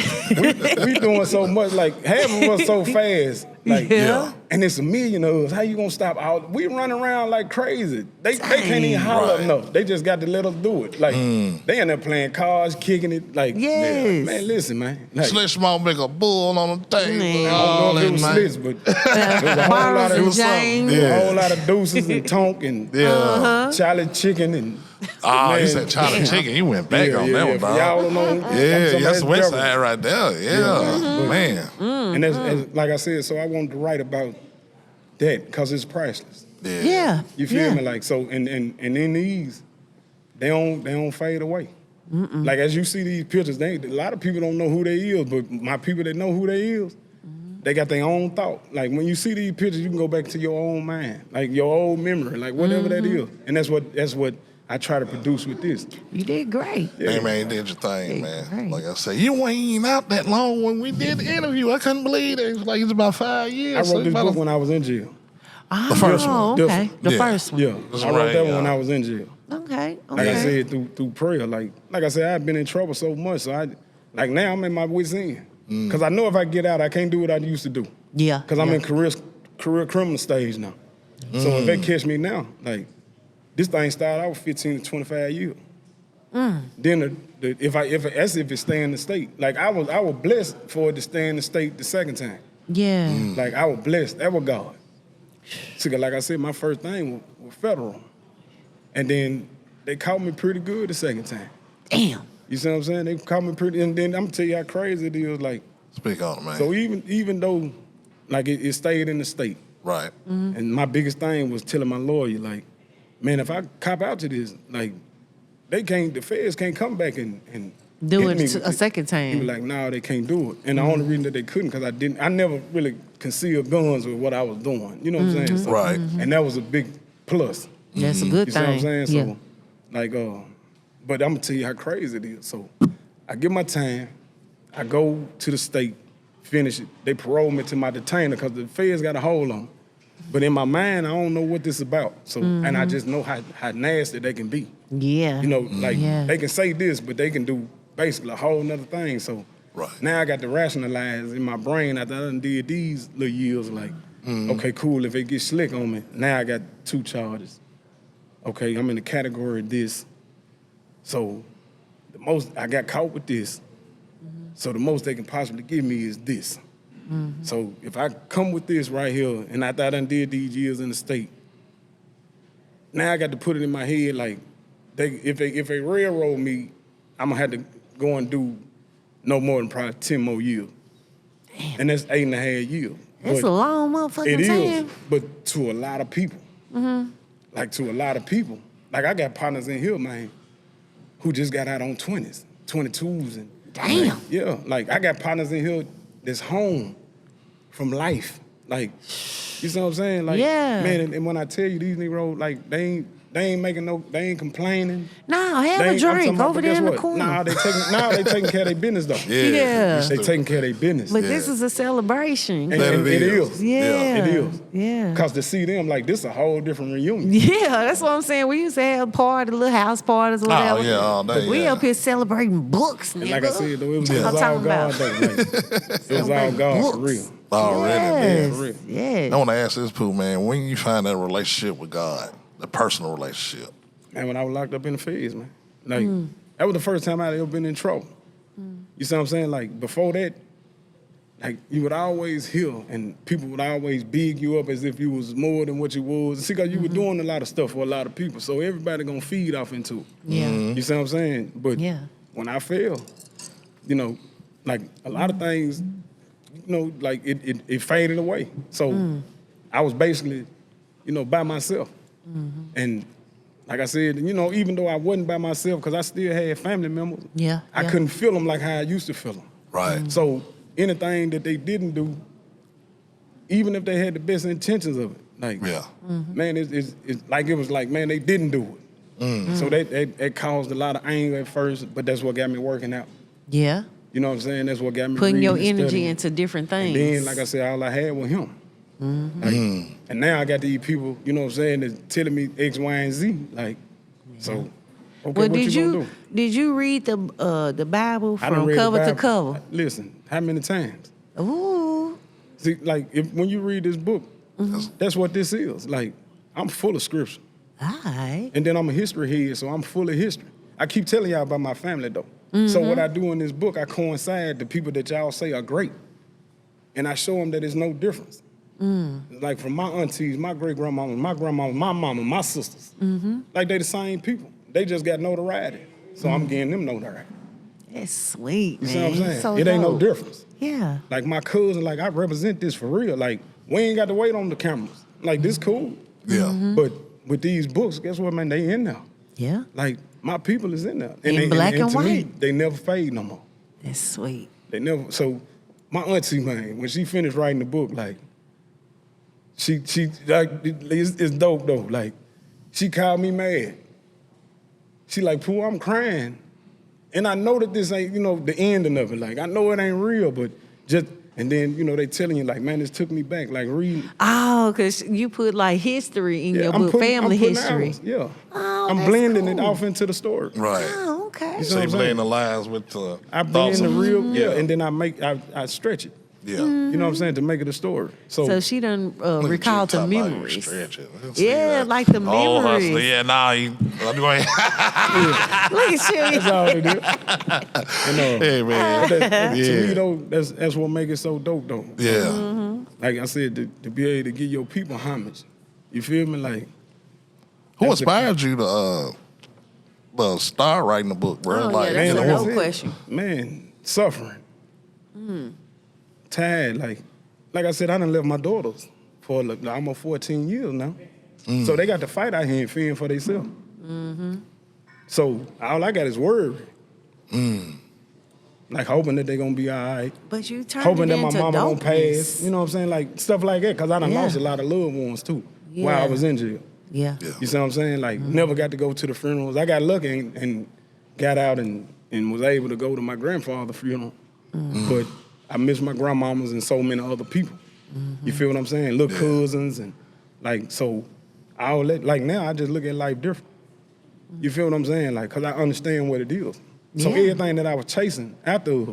we doing so much. Like half of us so fast. Like Yeah. and it's a million of us. How you gonna stop? We run around like crazy. They can't even holler Right. enough. They just got to let us do it. Like they in there playing cards, kicking it. Like Yes. man, listen, man. Like, Slick Small make a bull on the table. Man. I All don't know if it that, was man. slits, but there was a whole lot Bartles of and James. a whole lot of deuces and tonk and Charlie chicken and Oh, you man. said Charlie Chicken. You went back on that one, For dog. y'all don't know. Yeah, I'm that's the west Beverly. side right there. Yeah, man. And that's like I said, so I wanted to write about that because it's priceless. Yeah. You feel yeah. me? Like so, and in these, they don't fade away. Like as you see these pictures, a lot of people don't know who they is, but my people that know who they is, they got their own thought. Like when you see these pictures, you can go back to your own mind, like your old memory, like whatever that is, and that's what I try to produce with this. You did great. Hey, man, you did your thing, man. Right. Like I said, you ain't out that long when we did the interview. I couldn't believe it. It was like it's about 5 years. I So wrote this about book a- when I was in jail. Oh, first one. This okay. one. The Yeah. first one. Yeah, That's I wrote right, that one yeah. when I was in jail. Okay. Like I Okay. said, through prayer. Like I said, I've been in trouble so much. So now I'm in my wit's end. Because I know if I get out, I can't do what I used to do. Yeah. Because I'm in career criminal stage now. So if they catch me now, like, this thing started out with 15 to 25 years. Then if it stay in the state. Like I was blessed for it to stay in the state the second time. Yeah. Like I was blessed. That was God. See, like I said, my first thing was federal. And then they caught me pretty good the second time. Damn. You see what I'm saying? They caught me pretty, and then I'm gonna tell you how crazy it is. Like, Speak on it, man. so even though, like it stayed in the state, Right. and my biggest thing was telling my lawyer, like, man, if I cop out to this, like, the feds can't come back and Do hit it me with a second time. He was like, no, they can't do it. And the only reason that they couldn't, because I never really concealed guns with what I was doing. You know what I'm saying? So, Right. And that was a big plus. That's a good You see thing. what I'm saying? So, Yeah. like, but I'm gonna tell you how crazy it is. So, I get my time, I go to the state, finish it. They parole me to my detainer because the feds got a hold on me. But in my mind, I don't know what this is about. So, and I just know how nasty they can be. Yeah. You know, like Yeah. they can say this, but they can do basically a whole nother thing. So Right. now I got to rationalize in my brain after I done did these little years, like, okay, cool, if they get slick on me, now I got 2 charges. Okay, I'm in the category of this. So the most, I got caught with this. So the most they can possibly give me is this. So if I come with this right here, and after I done did these years in the state, now I got to put it in my head like, if they railroad me, I'm gonna have to go and do no more than probably 10 more years. Damn. And that's 8.5 years. That's But a long motherfucking it is, time. but to a lot of people. Like to a lot of people. Like I got partners in here, man, who just got out on 20s, 22s. And, Damn. like, yeah, like I got partners in here that's home from life. Like, you see what I'm saying? Like, Yeah. man, and when I tell you these niggas, like, they ain't complaining. No, have They a ain't- I'm drink talking about, over but there guess in the what? corner. They taking care of their business though. Yeah. They taking care of their business. But this is a celebration. and it is. Yeah. It is. Yeah. Cause to see them, like, this a whole different reunion. Yeah, that's what I'm saying. We used to have parties, little house parties, whatever. yeah, all day, But we yeah. up here celebrating books, nigga. And like I said, though, it was I'm all talking God about. though. Like, it was all God for real. Already. Yes. For real. Yes. I want to ask this, Pooh, man. When you find that relationship with God, the personal relationship, Man, when I was locked up in the feds, man. Like, that was the first time I'd ever been in trouble. You see what I'm saying? Like, before that, like, you would always hear, and people would always big you up as if you was more than what you was. See, because you were doing a lot of stuff for a lot of people, so everybody gonna feed off into it. Yeah. You see what I'm saying? But Yeah. when I fell, you know, like, a lot of things, you know, like, it faded away. So I was basically, you know, by myself. And like I said, you know, even though I wasn't by myself, because I still had family members, Yeah, I yeah. couldn't feel them like how I used to feel them. right? So anything that they didn't do, even if they had the best intentions of it, like, Yeah. man, it's like it was like, man, they didn't do it. So that caused a lot of anger at first, but that's what got me working out. Yeah. You know what I'm saying? That's what got me Putting your reading and energy studying. into different things. And then, like I said, all I had was him. Like, and now I got these people, you know what I'm saying, that's telling me X, Y, and Z. Like, so, okay, Well, what did you gonna do? did you read the Bible I done from read the cover to Bible. cover? Listen, how many times? Ooh. See, like, when you read this book, that's what this is. Like, I'm full of scripture. All right. And then I'm a history head, so I'm full of history. I keep telling y'all about my family, though. So what I do in this book, I coincide the people that y'all say are great. And I show them that there's no difference. Like from my aunties, my great-grandmama, my grandmama, my mama, my sisters. Like they the same people. They just got notoriety. So I'm getting them notoriety. That's sweet, You man. see what I'm saying? So It ain't no dope. difference. Yeah. Like my cousin, like I represent this for real. Like we ain't got to wait on the cameras. Like this cool. Yeah. But with these books, guess what, man? They in there. Yeah. Like my people is in there. In black and to me, white. they never fade no more. That's sweet. They never. So my auntie, man, when she finished writing the book, like she like it's dope though. Like she called me mad. She like, Pooh, I'm crying, and I know that this ain't, you know, the ending of it. Like I know it ain't real, but just And then, you know, they telling you like, man, this took me back, like reading. Oh, because you put like history in Yeah, your book, family I'm putting history. hours, yeah. Oh, I'm that's blending it cool. off into the story. Right. Oh, okay. You So you what I'm blend saying? the lines with the I bring thoughts in the of- real, and then I stretch it. Yeah. You know what I'm saying? To make it a story. So she done Look at recalled you the talking about you memories. stretching. Let's see Yeah, that. like the Oh, hustler. memories. Yeah, nah, I'm going. Look at you. That's all it is. You know, Hey, man. to Yeah. me though, that's what make it so dope though. Yeah. Like I said, to be able to give your people homage. You feel me? Like Who inspired you to start writing the book, bro? Oh, like, yeah, that's man, a like I dope said, question. Man, suffering. Tired. Like I said, I done left my daughters for almost 14 years now. So they got to fight out here and fend for themselves. So all I got is worry. Like hoping that they gonna be all right. But you turned Hoping it that my into mama don't dopeness. pass. You know what I'm saying? Like stuff like that. Cause I done Yeah. lost a lot of loved ones too while I Yeah. was in jail. Yeah. You see what I'm saying? Like never got to go to the funerals. I got lucky and got out and was able to go to my grandfather's funeral. But I miss my grandmamas and so many other people. You feel what I'm saying? Little cousins and like so all that like now I just look at life different. You feel what I'm saying? Like cause I understand what it is. So Yeah. everything that I was chasing after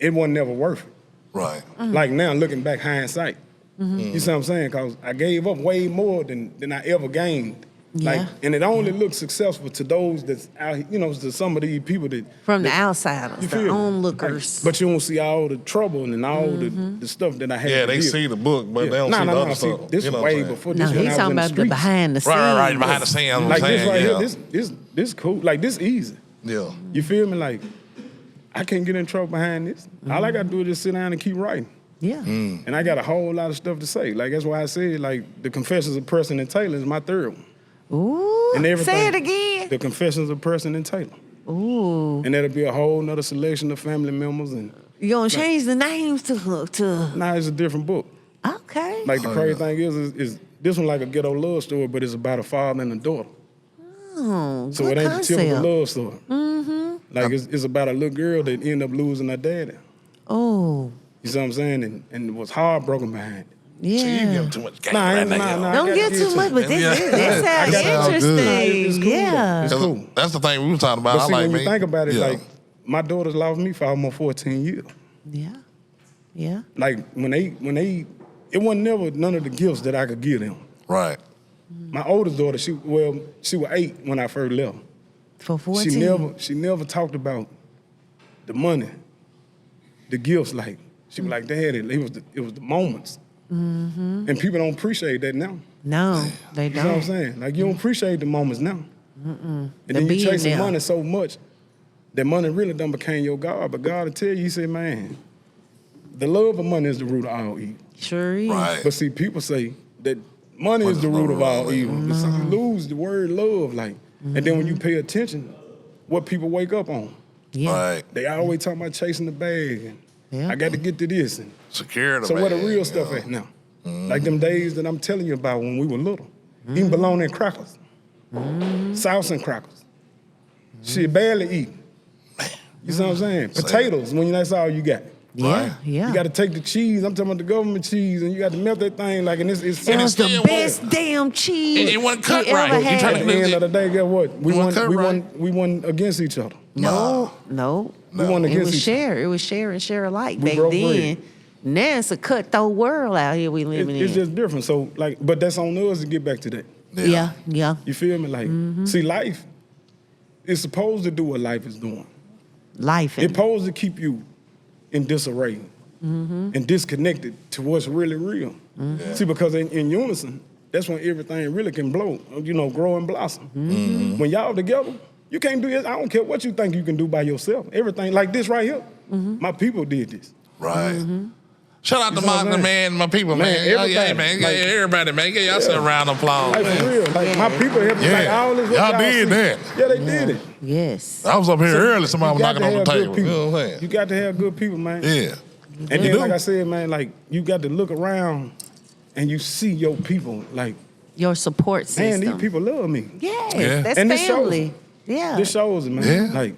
it wasn't never worth it. right. Like now looking back hindsight. You see what I'm saying? Cause I gave up way more than I ever gained. Like, Yeah. and it only looks successful to those that's out, you know, to some of these people that From the that- outsiders, you the feel me? onlookers. Like, but you don't see all the trouble and all the stuff that I had. Yeah, to they deal. see the book, but they don't Nah, see nah, the nah, other see, stuff. this You know is what I'm way saying? before no, this. when I he's was talking in the about the streets. behind the scenes. Right, behind the scenes. I'm Like saying, this right yeah. here, this cool. Like this easy. Yeah. You feel me? Like I can't get in trouble behind this. All I gotta do is just sit down and keep writing. Yeah. And I got a whole lot of stuff to say. Like that's why I said like the Confessions of Preston and Taylor is my third one. Ooh. And everything. Say it again. The Confessions of Preston and Taylor. Ooh. And that'll be a whole nother selection of family members and You gonna change the names to now it's a different book. okay. Like the crazy thing is this one like a ghetto love story, but it's about a father and a daughter. Oh, So good it ain't concept. the typical love story. Like it's about a little girl that ended up losing her daddy. Oh, You see what I'm saying? And was heartbroken behind it. yeah. See, you give too much game Nah, I right ain't- now. nah, yo. nah. Don't I get gotta too much, but this Yeah. sounds That sounds good. interesting. It's cool, though. Yeah. It's cool. That's the thing we were talking about. But I see, like when me. you think about it, Yeah. like my daughters lost me for almost 14 years. Yeah. Yeah. Like when they, it wasn't never none of the gifts that I could give them. Right. My oldest daughter, she was 8 when I first left. For 14. She never talked about the money, the gifts. Like she was like, Dad, it was the moments, and people don't appreciate that now. No, they You know what I'm don't. saying? Like you don't appreciate the moments now. And The then you being chasing there. money so much that money really done became your God. But God will tell you, He said, man, the love of money is the root of all evil. Sure is. Right. But see, people say that money is the root of all evil. But see, you lose the word love, like, and then when you pay attention, what people wake up on, Yeah. Right. they always talking about chasing the bag, and Yeah. I got to get to this. And Security. so where the man, real you stuff know. at now? Like them days that I'm telling you about when we were little, eating bologna and crackers, sauce and crackers. Shit, barely eating. You see what I'm saying? Potatoes, when that's all you got. Yeah. Right. Yeah. You got to take the cheese. I'm talking about the government cheese, and you got to melt that thing like, and it's It And was it's the still best damn cheese. And it wasn't cut you right. ever You had. trying At the end of the day, guess what? We wasn't cut right. won against each other. No. We won It against was each other. share. It was share and share alike We back broke then. bread. Now it's a cutthroat world out here we living It's in. just different. So like, but that's on us to get back to that. yeah. Yeah. You feel me? Like, see, life is supposed to do what life is doing. Life. It's And, supposed to keep you in disarray and disconnected to what's really real. See, because in unison, that's when everything really can blow, grow and blossom. When y'all together, you can't do this. I don't care what you think you can do by yourself. Everything like this right here, my people did this. Right. Shout out to You know what I'm my saying? man, my people, Man, man. Yeah, everybody. man. Like- Everybody, man. Give yourself a round of applause. Like for real. Like my people have Yeah. like all this. what Y'all did see. that. Yeah, they did it. yes. I was up here early. Somebody was You got knocking to on the have table. good You know people. what I'm saying? You got to have good people, man. Yeah. And You then, do. like I said, man, like you got to look around and you see your people. Like, Your support man, system. these people love me. Yes. Yeah. That's And this shows family. it. Yeah. This shows it, man. Yeah. Like,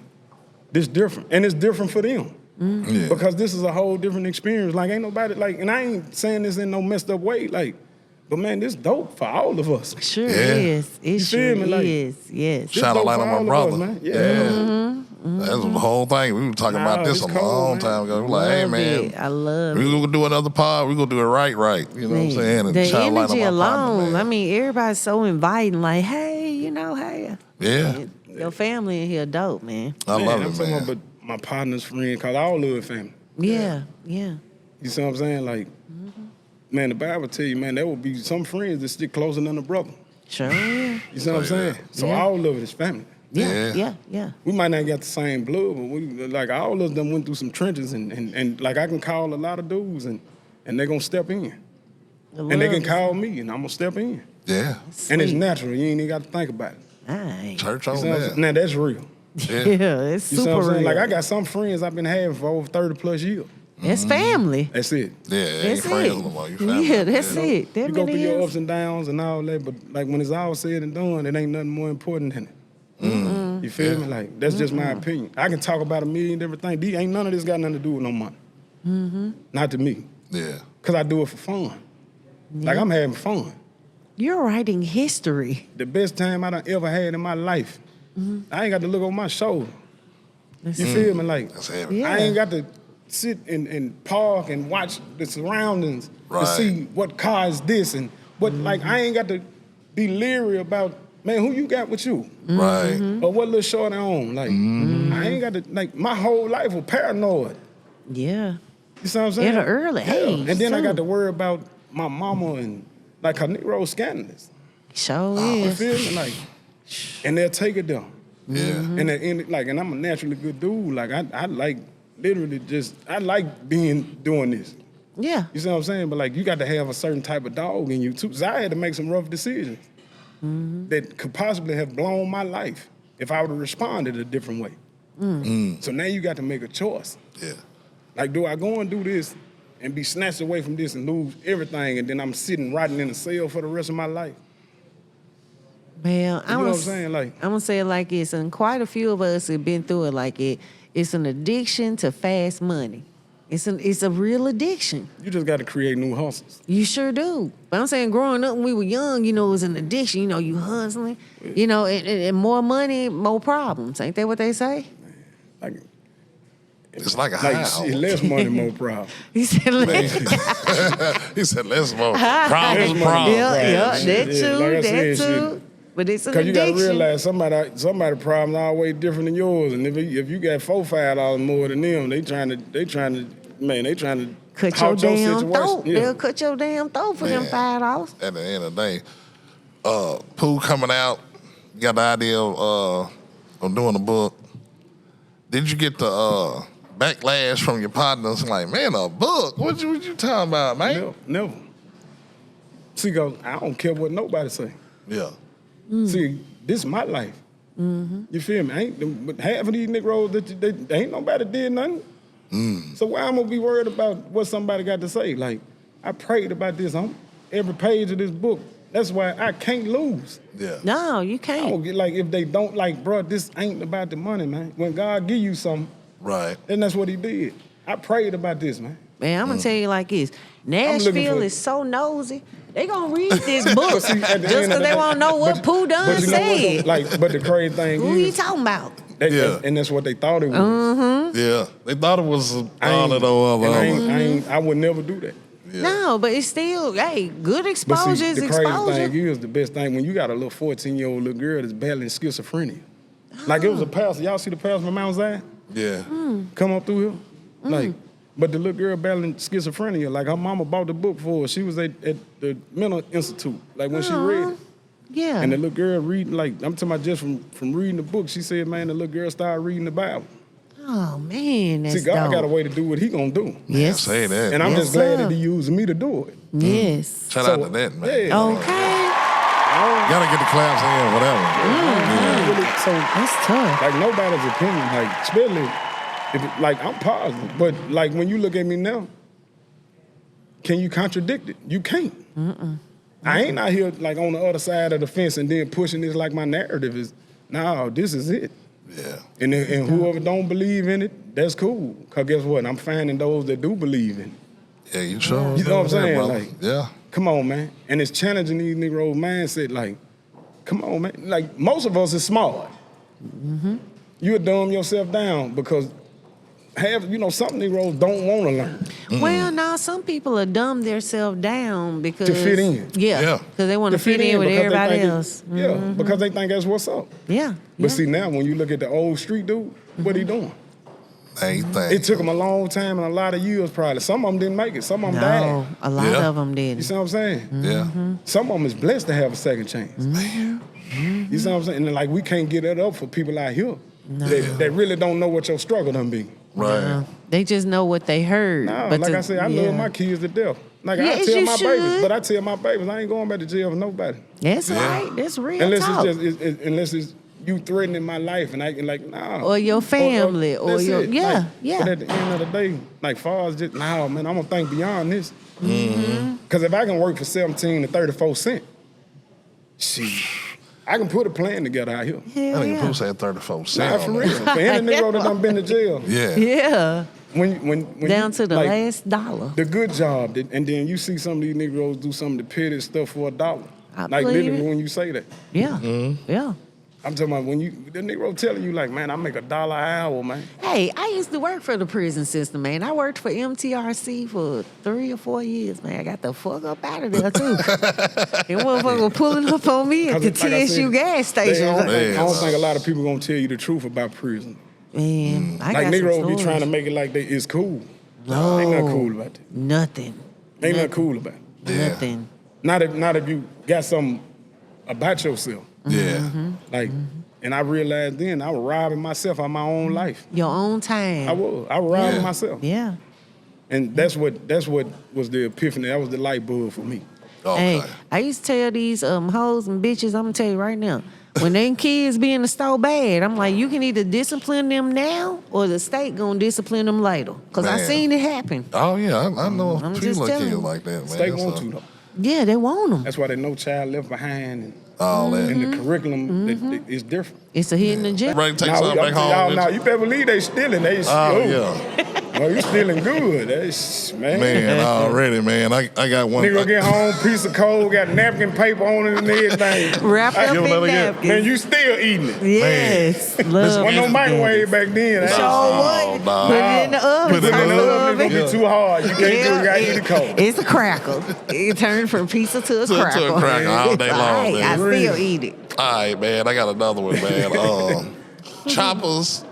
this different, and it's different for them. Yeah. Because this is a whole different experience. Like, ain't nobody, like, and I ain't saying this in no messed up way, like, but man, this dope for all of us. Sure Yeah. is. It You sure feel me? Like, is. Yes. This Shout out dope like for my all of brother. us, man. That's the whole thing. We were talking about this it's a cool, long man. time ago. We were like, hey Love man, it. I love we it. gonna do another pod. We gonna do it right. You know what I'm saying? And The shout out like energy my partner, alone, man. I mean, everybody's so inviting, like, hey, hey. Yeah, Your family in here dope, man. I love I'm it, talking man. about my partner's friend, cause I all love family. Yeah. You see what I'm saying? Like, man, the Bible tell you, man, there will be some friends that stick closer than a brother. Sure. You see what I'm saying? So Yeah. all of it is family. Yeah. We might not got the same blood, but we, like, all of us done went through some trenches, and like, I can call a lot of dudes, and they're gonna step in. And they can call me, and I'm gonna step in. Yeah, And it's natural. You ain't even got to think about it. Nice. church You on see what I'm that. saying? Now, that's real. Yeah, Yeah, it's You see super what I'm saying? real. Like, I got some friends I've been having for over 30 plus years. It's family. That's it. yeah. Ain't That's friends it. no more. You family. Yeah, that's Yeah. it. That You go through really your is. ups and downs and all that, but like when it's all said and done, it ain't nothing more important than it. You feel me? Like, that's just my opinion. I can talk about a million different things. Ain't none of this got nothing to do with no money. Not to me. Yeah, Because I do it for fun. Like, I'm having fun. You're writing history. The best time I done ever had in my life. I ain't got to look over my shoulder. You feel me? Like, that's heavy. Yeah. I ain't got to sit and park and watch the surroundings Right. to see what car is this and what, like, I ain't got to be leery about, man, who you got with you? Right. Or what little short they on. Like, I ain't got to, like, my whole life was paranoid. Yeah. You see what I'm saying? At an early age, And then I got too. to worry about my mama and, like, her Negro scandalous. Sure You is. feel me? Like, and they'll take it down. Yeah. And like, and I'm a naturally good dude. Like, I like literally just, I like doing this. Yeah. You see what I'm saying? But like, you got to have a certain type of dog in you too. So I had to make some rough decisions that could possibly have blown my life if I would have responded a different way. So now you got to make a choice. Yeah. Like, do I go and do this and be snatched away from this and lose everything, and then I'm sitting rotting in a cell for the rest of my life? Well, You know what I'm saying? Like, I'm gonna say it like this, and quite a few of us have been through it like it. It's an addiction to fast money. It's a real addiction. you just got to create new hustles. You sure do. But I'm saying growing up when we were young, it was an addiction. You hustling, and more money, more problems. Ain't that what they say? Like, It's like a high. like shit, less money, more problem. He said, He said, "Let's smoke." Problems, problems. yeah, that Yeah, too, like I that said, too. But it's an Because you got to addiction. realize somebody problem always different than yours, and if you got $4-5 more than them, they trying to Cut your halt damn situation. throat. Yeah. They'll cut your damn throat for them $5. At the end of the day, Pooh coming out, you got the idea of doing a book. Did you get the backlash from your partners? Like, man, a book? What you talking about, man? Never. See, cause I don't care what nobody say. Yeah. See, this is my life. You feel me? But half of these Negroes, they ain't nobody did nothing. So why I'm gonna be worried about what somebody got to say? Like, I prayed about this on every page of this book. That's why I can't lose. Yeah. No, you I can't. don't get like, if they don't like, bro, this ain't about the money, man. When God give you something, Right. then that's what he did. I prayed about this, man. Man, I'm gonna tell you like this. looking Nashville for- is so nosy. They gonna read this book See, at the just end of because the they day- want to know what Pooh Dunn but you know what, said. though? Like, but the crazy thing Who you is, talking about? Yeah. and that's what they thought it was. Yeah. They thought it was I all ain't- of the and I would never do that. No, but it's still, hey, good But exposure see, is the crazy exposure. thing is, the best thing when you got a little 14-year-old little girl that's battling schizophrenia. Like, it was a pastor. Y'all see the pastor from Mount Zion Yeah. come up through here? Like, but the little girl battling schizophrenia, like, her mama bought the book for her. She was at the mental institute, like, when she read it. Yeah. And the little girl reading, like, I'm talking about just from reading the book, she said, man, the little girl started reading the Bible. Oh man, that's See, God dope. got a way to do what he gonna do. Yes. Say that. And I'm Yes, just glad sir. that he used me to do it. Yes. Shout out to that, man. Yeah. Okay. Gotta get the claps in, whatever. Really, so, That's tough. like, nobody's opinion, like, especially if it, like, I'm positive, but like, when you look at me now, can you contradict it? You can't. I ain't out here like on the other side of the fence and then pushing this like my narrative is. No, this is it. Yeah. And whoever don't believe in it, that's cool. Cause guess what? I'm finding those that do believe in it. Yeah, you sure? You know what I'm saying? brother. Like, yeah. come on, man. And it's challenging these Negroes' mindset. Like, come on, man. Like, most of us is smart. You'll dumb yourself down because some Negroes don't want to learn. Well, now some people are dumb themselves down because To fit in. Yeah, because they want to fit in with because they everybody think else. Yeah, because they think that's what's up. Yeah. But see, now when you look at the old street dude, what he doing? Anything. It took him a long time and a lot of years probably. Some of them didn't make it. Some of them No, died. a lot Yeah. of them did. You see what I'm saying? Yeah. Some of them is blessed to have a second chance. You see what I'm saying? And like we can't get that up for people out here that really don't know what your struggle done be. Right. No. They just know what they heard. No, but like I said, I love my kids to death. Like I Yes, tell you my should. babies, but I tell my babies I ain't going back to jail for nobody. That's right. That's real Unless talk. unless it's you threatening my life and I can like nah. Or your family, or that's your- it. yeah, Like, yeah. But at the end of the day, like far as just nah, man, I'm gonna think beyond this. Cause if I can work for 17 to 34 cents, shit, I can put a plan together out here. I Hell think yeah. Pooh said 34 Nah, cents. for real. For any Negro that done been to jail, Yeah. Yeah. when Down you, to the like, last dollar. the good job, and then you see some of these Negroes do some of the petty stuff for $1. I Like believe literally it. when you say that. Yeah. Yeah. I'm talking about when the Negro telling you like, man, I make $1 an hour, man. Hey, I used to work for the prison system, man. I worked for MTRC for 3 or 4 years, man. I got the fuck up out of there, too. That motherfucker pulling up on me at the 'Cause like I TSU said, gas I station. don't think a lot of people gonna tell you the truth about prison. Man, I Like got Negroes some be trying to stories. make it like it's cool. No. Ain't nothing cool about that. Nothing. Ain't nothing cool about it. Yeah. Nothing. Not if you got something about yourself. Yeah. Like, and I realized then I was robbing myself of my own life. Your own time. I was robbing Yeah. myself. Yeah. And that's what was the epiphany. That was the light bulb for me. Okay. Hey, I used to tell these hoes and bitches, I'm gonna tell you right now, when them kids be in the store bad, I'm like, you can either discipline them now or the state gonna discipline them later. Cause I Man. seen it happen. Oh, yeah. I know I'm a just few little telling kids you. like that, man. State So, want to though. Yeah, they want them. That's why there's no child left behind, and all that. the curriculum is different. It's a hidden agenda. Ready to take Now, something back home? y'all, with now you? you better believe they stealing. They Oh, yeah. yeah. Well, you stealing good. That's, man. Man, already, man. I got one. Nigga get home, piece of coal, got napkin paper on it and everything. Wrapped up give in another get. napkins. Man, you still eating it. Yes. Love Wasn't no it. microwave back then. Sure Oh, would. nah. Put it in the oven. Put it in Put it in the oven, oven. it's gonna be too hard. You can't do it, you gotta eat it cold. It's a crackle. It turned from pizza to a To a crackle. crackle all day long, Hey, I man. still eat it. All right, man. I got another one, man. Choppers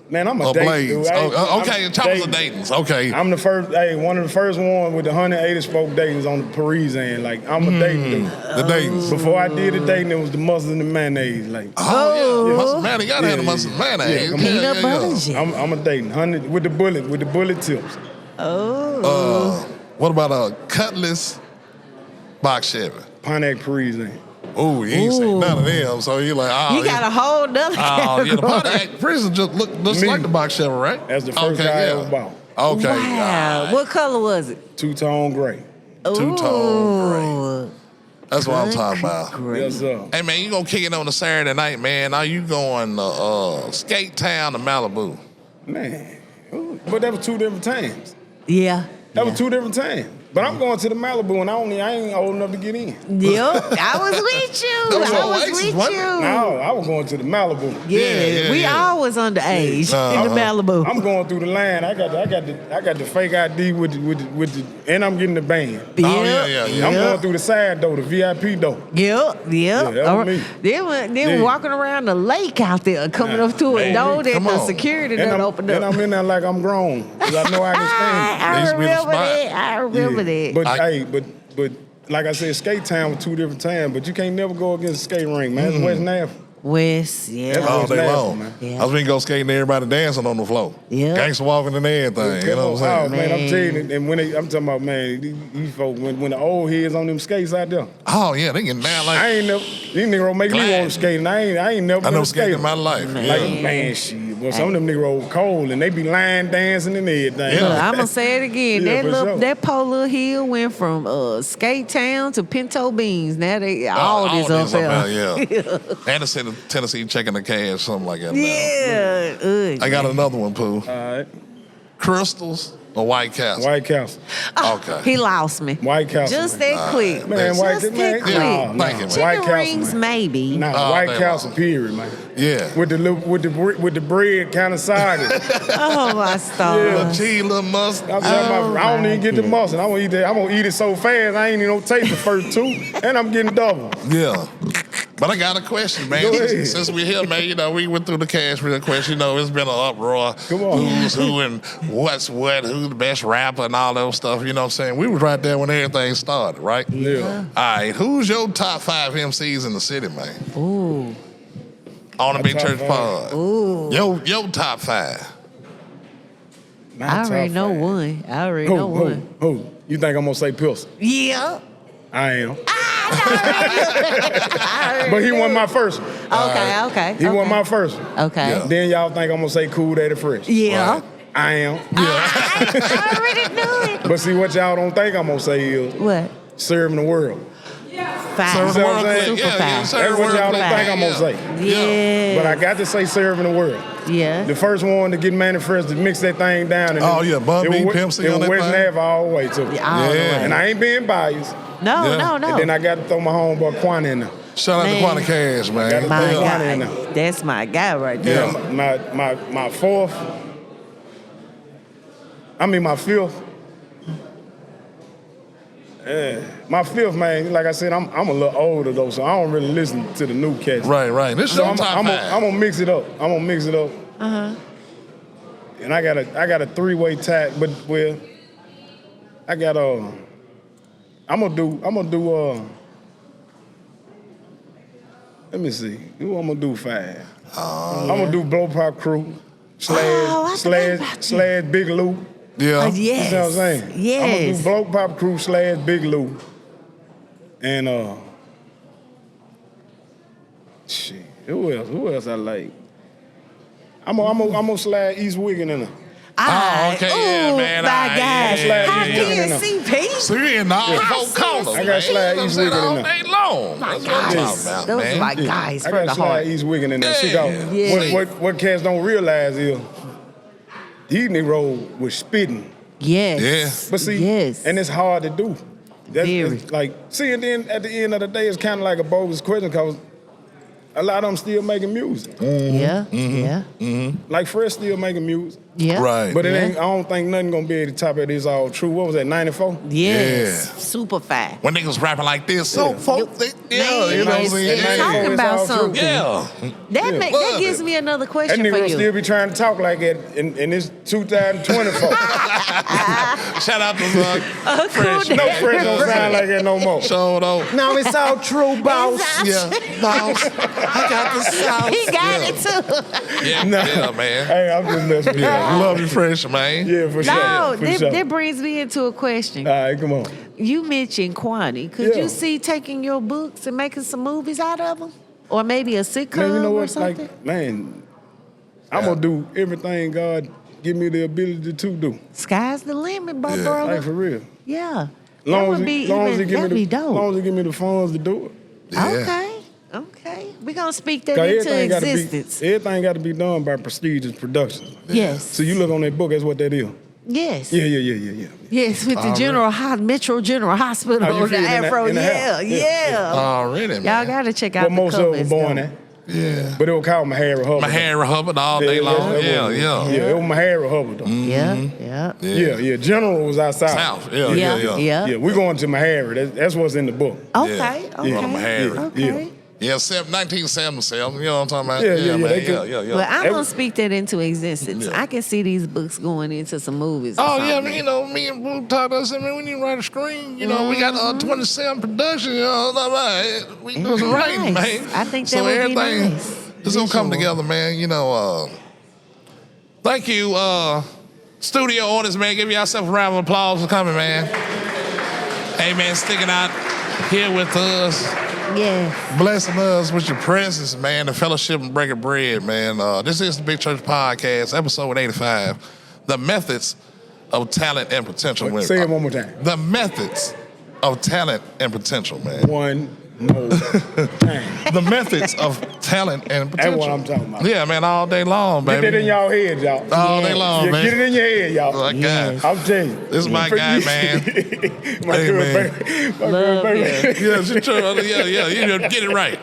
Man, I'm a or date blades? dude. Okay, choppers or Dayton's. Okay. I'm the first, one of the first one with the 180 spoke Dayton's on the Parisian. Like, I'm a Dayton dude. The Dayton's. Before I did the Dayton, it was the mustard and the mayonnaise. Like, Oh, yeah. Mustard mayonnaise. You gotta have the Yeah, mustard yeah. mayonnaise. Yeah, Peanut butter jelly. I'm a Dayton, 100 with the bullet tips. Oh. What about a Cutlass box Chevy? Pontiac Parisian. Oh, you ain't seen Ooh. none of them. So you're like, oh, You got a whole nother Oh, yeah, the category. Pontiac Prison just looks Me. like the box Chevy, right? That's the first guy I ever bought. Okay. Wow. all right. What color was it? Two-tone gray. Two-tone Ooh. That's what I'm talking about. Great. Yes, sir. Hey, man, you gonna kick it on a Saturday night, man. Are you going Skate Town to Malibu? Man. But that was two different times. Yeah. That was two different times. But I'm going to the Malibu, and I ain't old enough to get in. Yep. I was with you. was I was Oasis, with wasn't it? you. No, I was going to the Malibu. Yeah, we yeah. always underage in the Malibu. I'm going through the line. I got the fake ID with the and I'm getting the band. Oh, yeah. I'm going through the side door, the VIP door. Yep. Yeah, that was me. They were Yeah. walking around the lake out there, coming up to a Man, door that come the on. security And done opened up. and I'm in there like I'm grown, 'cause I know I can stand. I Used to be the remember spot. that. I remember Yeah. that. But like I said, skate time was two different times. But you can't never go against the skate rink, man. It's West Nashville. West, yeah. That's All West day Nashville, long. man. Yeah. I was been go skating and everybody dancing on the floor. Yeah. Gangsta walking and everything. You know what I'm Oh, saying? man, I'm Man. telling you, and I'm talking about, man, these folks, when the old heads on them skates out there, Oh, yeah, they getting down like I ain't never, these niggas make me Glad. want to skate, and I ain't never I been never a skated skater. in my life. Like, Yeah. man, shit. Well, some of them niggas roll cold and they be line dancing and everything. Look, I'm gonna say it again. Yeah, for sure. That poor little hill went from Skate Town to Pinto Beans. Now they all this up there. Yeah. And it's in Tennessee checking the cash, something like that. Yeah. I got another one, Pooh. All right. Crystals or White Castle? White Castle. Okay. He lost me. White Castle. Just that quick. Man, Just White that man, quick. Thank you, man. Chicken White Castle, rings, man. maybe. Nah, White damn. Castle, period, man. Yeah. With the bread kind of soggy. Oh my Little stars. cheese, little mustard. I'm talking about, I don't my even get the mustard. I'm gonna eat that. I'm gonna eat it so fast I ain't even gonna taste the first two, and I'm getting double. Yeah. But I got a question, man. Go ahead. Since we're here, man, you know, we went through the cash real quick. You know, it's been an uproar. Come on. Who's who and what's what, who's the best rapper and all that stuff. You know what I'm saying? We was right there when everything started, right? Yeah. All right. Who's your top 5 MCs in the city, man? Ooh. On the Big top Church 5. Pod. Ooh. Your top 5. My I already top know 5. one. I already know one. Who? You think I'm gonna say Pilsen? Yeah. I am. I But he wasn't my first one. Okay. He wasn't my first one. Okay. Yeah. Then y'all think I'm gonna say Cool Daddy Fresh. Yeah. Right. I am. I already knew it. But see, what y'all don't think I'm gonna say is What? serving the world. Five. Serving the world. Super Yeah, five. serving That's what the y'all world. don't think I'm gonna say. Yeah. But I got to say serving the world. Yeah. The first one to get Manifest to mix that thing down. And Oh, yeah, Bun B, it was- Pimp C it on was that West thing. Navy all the way to it. All the Yeah. way. And I ain't being biased. No. Yeah. And then I got to throw my homeboy Quan in there. Shout out Man. to Quanta Cash, man. My Yeah. guy. Yeah. That's my guy right there. Yeah. My fourth. I mean my fifth. My fifth, man, like I said, I'm a little older though, so I don't really listen to the new cats. Right. This is So your I'm top 5. gonna mix it up. And I got a 3-way tie, but well, I got I'm gonna do let me see. Who I'm gonna do 5? I'm gonna do Blow Pop Crew Oh, I forgot about slash Big Lou. Yeah. Yes. You see what I'm saying? I'm gonna Yes. do Blow Pop Crew slash Big Lou. And shit, who else I like? I'm gonna slide East Wiggin in there. Oh, okay, yeah, Ooh, man. My Yeah, guy. yeah, How yeah, can yeah. CP? So you in all Yeah. 4 corners. I got slide East Wiggin all in there. day long. My That's what I'm guys. talking about, Those man. are my guys I for got the slide heart. East Wiggin in there. Yeah. Check out Yeah. what cats don't realize is these niggas was spitting. Yes. Yeah. But see, Yes. and it's hard to do. Very. It's like, see, and then at the end of the day, it's kind of like a bogus question because a lot of them still making music. Yeah. Mm-hmm. Yeah. Like Fresh still making music. Yeah. Right. But it Yeah. ain't. I don't think nothing gonna be at the top of this all true. What was that? 94. Yes. Yeah. Super fat. When niggas rapping like this, so Yeah. folk, Man, you know what I'm it's saying? talking It's about all true. something. Yeah. That Yeah. that Love gives it. me another That question nigga for gonna you. still be trying to talk like that in this 2024. Shout out to Zug. Fresh. No Fresh don't sound like that no more. Show though. No, it's all true, boss. Yeah. Boss. I got the sauce. He got yeah. it too. Yeah, Nah. yeah, man. Hey, I'm just messing with Yeah, you. love you, Fresh, man. Yeah, for No, sure. For sure. that brings me into a question. All right, come on. You mentioned Kwani. Could Yeah. you see taking your books and making some movies out of them? Or maybe a sitcom Man, you know or what? something? Like, man, I'm gonna do everything God give me the ability to do. Sky's the limit, Yeah. brother. Like for real. Yeah. That Long would as be he give that'd me be the dope. long as he give me the funds to do it. Yeah. Okay. We're gonna speak that 'Cause into gotta existence. be everything got to be done by prestigious productions. Yes. So you look on that book, that's what that is. Yes. Yeah. Yes, with the Metro General Hospital, Oh, you the feel it in the- Afro. in the Yeah, house. yeah. Already, man. Y'all gotta check out What the most of them covers. were born though. at. Yeah. But it was called Mahara Hubbard. My Harry Hubbard all day long. that Yeah, was- yeah. Yeah, it was Mahara Hubbard though. Yeah. Yeah. General was outside. South. Yeah. Yeah, we going to Mahara. That's what's in the book. Okay. Yeah. Okay. From Harry. Okay. Yeah, 1977, you know what I'm talking about? Yeah, man. they could- Yeah. Well, I'm Every- gonna speak that into existence. Yeah. I can see these books going into some movies. or Oh, yeah, something. man, you know, me and Blue talked to us, I mean, we need to write a screen. You know, we got 27 production, you know, we do some writing, Nice. man. I think that so would be everything nice. is going to come Visual. together, man. You know, thank you, studio owners, man. Give yourself a round of applause for coming, man. Hey, man, sticking out here with us. Yes. Blessing us with your presence, man, the fellowship and breaking bread, man. This is the Big Church Podcast, episode 85. The methods of talent and potential. Say it one more time. The methods of talent and potential, man. One more time. The methods of talent and potential. That's what I'm talking about. Yeah, man, all day long, baby. Get that in y'all head, y'all. All day long, Yeah, man. get it in your head, y'all. Like Yes. God. I'm telling you. This is my guy, man. My Hey, good man. baby. My Love good baby. Yeah, it's true. Yeah, you get it right.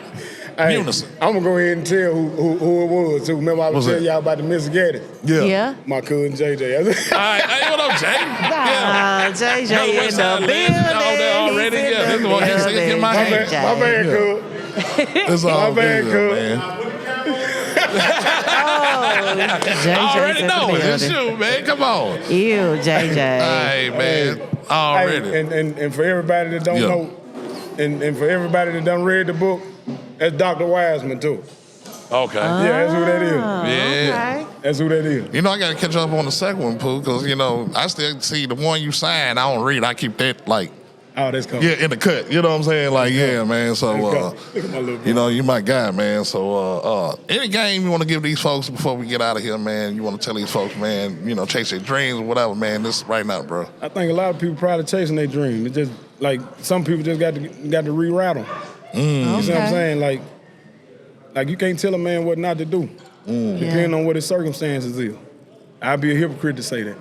Hey, Unison. I'm gonna go ahead and tell who it was. Too. Remember I was What's telling that? y'all about the Mississippi. Yeah. My cousin JJ. All right, hey, what up, Jay? Yeah. JJ Yeah, in West the Side building. Legend all day already. He's in Yeah, the this is what he said. Get my My hand. bad, cuz. It's all My bad, good, cuz. man. JJ's I already in the know it. It's building. you, man. Come on. Ew, JJ. Hey, man. Already. Hey, and for everybody that don't Yeah. know, and for everybody that done read the book, that's Dr. Wiseman too. Okay. Yeah, that's who that is. Yeah. Okay. That's who that is. You know, I got to catch up on the second one, Pooh, because, you know, I still see the one you signed. I don't read. I keep that, like, Oh, that's cool. yeah, in the cut. You know what I'm saying? Like, yeah, man. So, Look at my little you know, you my guy, man. So, any game you want to give these folks before we get out of here, man? You want to tell these folks, man, you know, chase their dreams or whatever, man. This is right now, bro. I think a lot of people probably chasing their dream. It's just like some people just got to reroute them. You see what I'm saying? Like you can't tell a man what not to do, depending on what his circumstances is. I'd be a hypocrite to say that.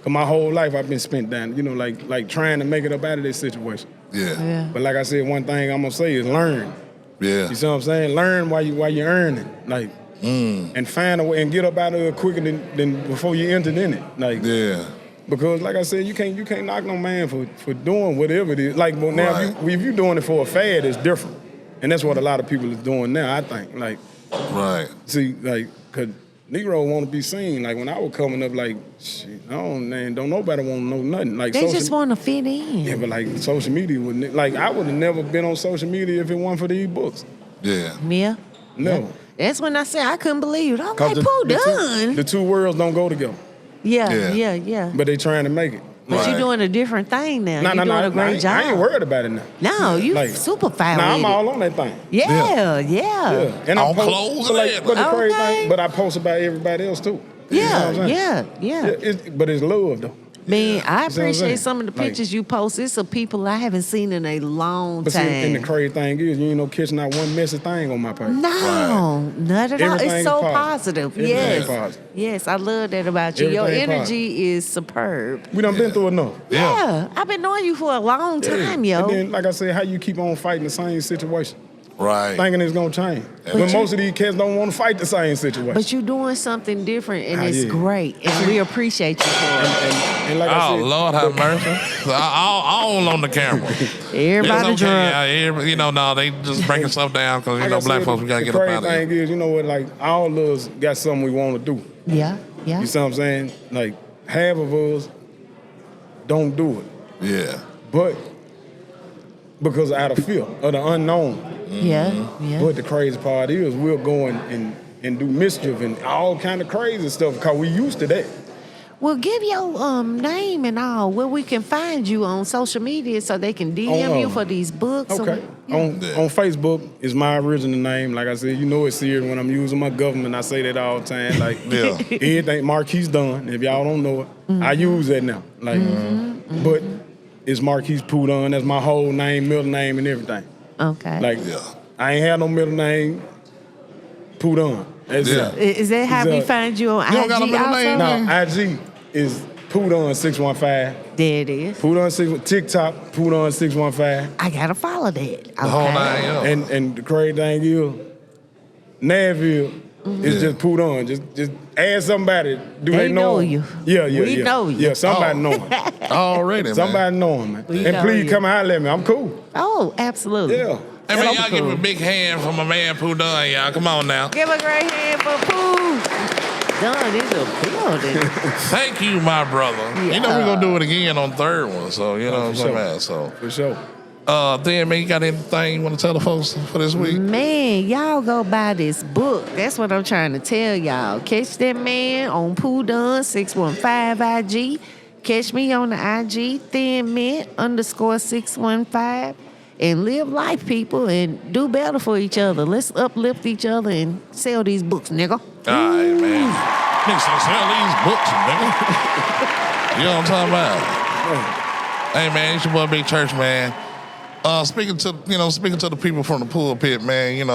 Cause my whole life I've been spent down, you know, like trying to make it up out of this situation. Yeah. But like I said, one thing I'm gonna say is learn. Yeah. You see what I'm saying? Learn while you're earning, like, and find a way and get up out of it quicker than before you entered in it, like. Yeah. Because like I said, you can't knock no man for doing whatever it is. Like, well, now Right. if you're doing it for a fad, it's different, and that's what a lot of people is doing now. I think, like, Right. see, like, cause Negro want to be seen. Like when I was coming up, like, shit, don't nobody want to know nothing. Like They just want to fit in. yeah, but like social media wouldn't. Like I would have never been on social media if it weren't for these books. Yeah. Yeah. Never. That's when I said I couldn't believe it. I'm 'Cause like, Pooh, Dunn. the two worlds don't go together, Yeah. but they trying to make it. But Right. you're doing a different thing now. No, You're doing a great job. I ain't worried about it now. No, you Like, super fine Nah, with I'm it. all on that thing. Yeah. And On I post, clothes but, and but the crazy Okay. thing, but I post about everybody else too. You know what I'm saying? Yeah. But it's love though. Man, I You see what I'm saying? appreciate some of the Like- pictures you post. It's of people I haven't seen in a long But see, time. and the crazy thing is, you ain't no catching not one messy thing on my page. No, not at all. Everything It's is so positive. positive. Everything Yes. is positive. Yes, I love that about you. Your Everything energy is superb. We done been through enough. Yeah. I've been knowing you for a long time, yo. And then, like I said, how you keep on fighting the same situation, Right. thinking it's gonna change. When most of these cats don't want to fight the same situation. But you're doing something different, and it's yeah. great, and we appreciate you for it. and like I Oh, said, Lord have mercy. So all on the camera. Everybody It's okay. drunk. Yeah, you know, no, they just breaking stuff down because, you like know, I black said, folks, we got to the get up crazy out of here. thing is, you know what, like all of us got something we want to do. Yeah. You see what I'm saying? Like half of us don't do it, Yeah. but because out of fear of the unknown. Yeah. But the crazy part is we'll go and do mischief and all kind of crazy stuff because we used to that. Well, give your name and all where we can find you on social media so they can DM you for these books. or- Okay. Yeah. On Facebook is my original name. Like I said, you know it's serious when I'm using my government. I say that all the time. Like Yeah. everything Marquis Dunn. If y'all don't know it, I use that now. Like, but it's Marquis Pooh Dunn. That's my whole name, middle name, and everything. Okay. Like Yeah. I ain't had no middle name. Pooh Dunn. That's Yeah. it. Is that how Is we that- find you on You don't IG got a middle also? name? Now IG is Pooh Dunn 615. There it is. Pooh Dunn 615. TikTok Pooh Dunn 615. I gotta follow that. Okay. The whole nine, yeah. And the crazy thing is, Nashville is Yeah. just Pooh Dunn. Just ask somebody. Do They they know know him? you. Yeah. We know you. Yeah, somebody Oh. know him. Already, man. Somebody know him, man. We And know please you. come out at me. I'm cool. Oh, absolutely. Yeah. Hey, man, That's y'all give cool. a big hand for my man Pooh Dunn, y'all. Come on now. Give a great hand for Pooh. Dunn is a building. Thank you, my brother. You know we're going to do it again on third one, so, you know what I'm for saying, sure. man. So, For sure. then, man, you got anything you want to tell the folks for this week? Man, y'all go buy this book. That's what I'm trying to tell y'all. Catch that man on Pooh Dunn 615 IG. Catch me on the IG, Thin Mint _615. and live life, people, and do better for each other. Let's uplift each other and sell these books, nigga. All right, man. Niggas say, sell these books, nigga. You know what I'm talking about? Hey, man, it's your boy Big Church, man. Speaking to the people from the pulpit, man,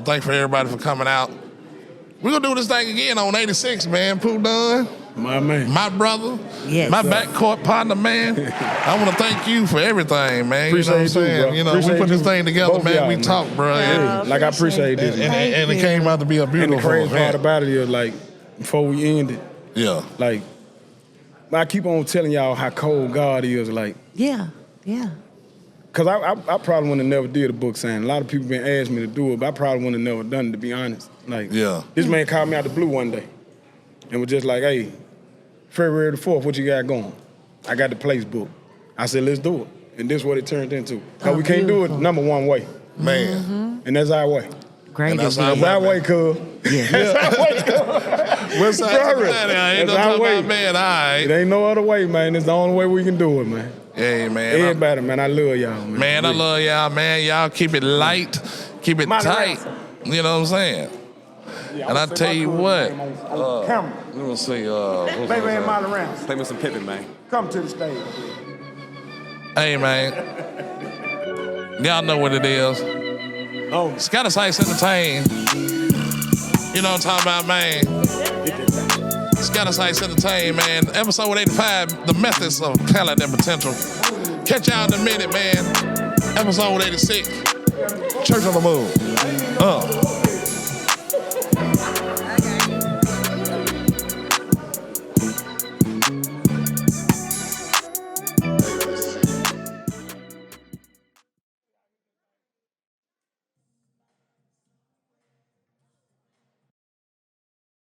thanks for everybody for coming out. We're going to do this thing again on 86, man. Pooh Dunn. My man. My brother. Yes. My backcourt partner, man. I want to thank you for everything, man. Appreciate you know what I'm saying? bro. We put this thing together, Both man. y'all, We talk, bro. Yeah, like I appreciate this. And it came out to be a And beautiful the crazy part event. about it is, like, before we ended, Yeah. like, I keep on telling y'all how cold God is, like, Yeah. because I probably wouldn't have never did a book signing. A lot of people been asking me to do it, but I probably wouldn't have never done it, to be honest. Like, Yeah. this man called me out the blue one day and was just like, hey, February the 4th, what you got going? I got the place booked. I said, let's do it. And this is what it turned into. Because we can't do it number one way. Man. And that's our way. Great. And that's That's our way, cuz. Yeah. That's our way, cuz. What's that? Sorry. I ain't no That's our talking way. about, man. All right. It ain't no other way, man. It's the only way we can do it, man. Hey, man. Everybody, man, I love y'all, man. Man, I love y'all, man. Y'all keep it light, keep it Molly tight. Ransom. You know what I'm saying? Yeah, And I say tell my you cousin what, name on camera. Let me see. Baby and Molly Ransom, Play me some Pippin, man. come to the stage. hey, man. Y'all know what it is. Oh, Scottish Heights Entertain. You know what I'm talking about, man. Scottish Heights Entertain, man. Episode 85, The Methods of Talent and Potential. Catch y'all in a minute, man. Episode 86, Church on the Move.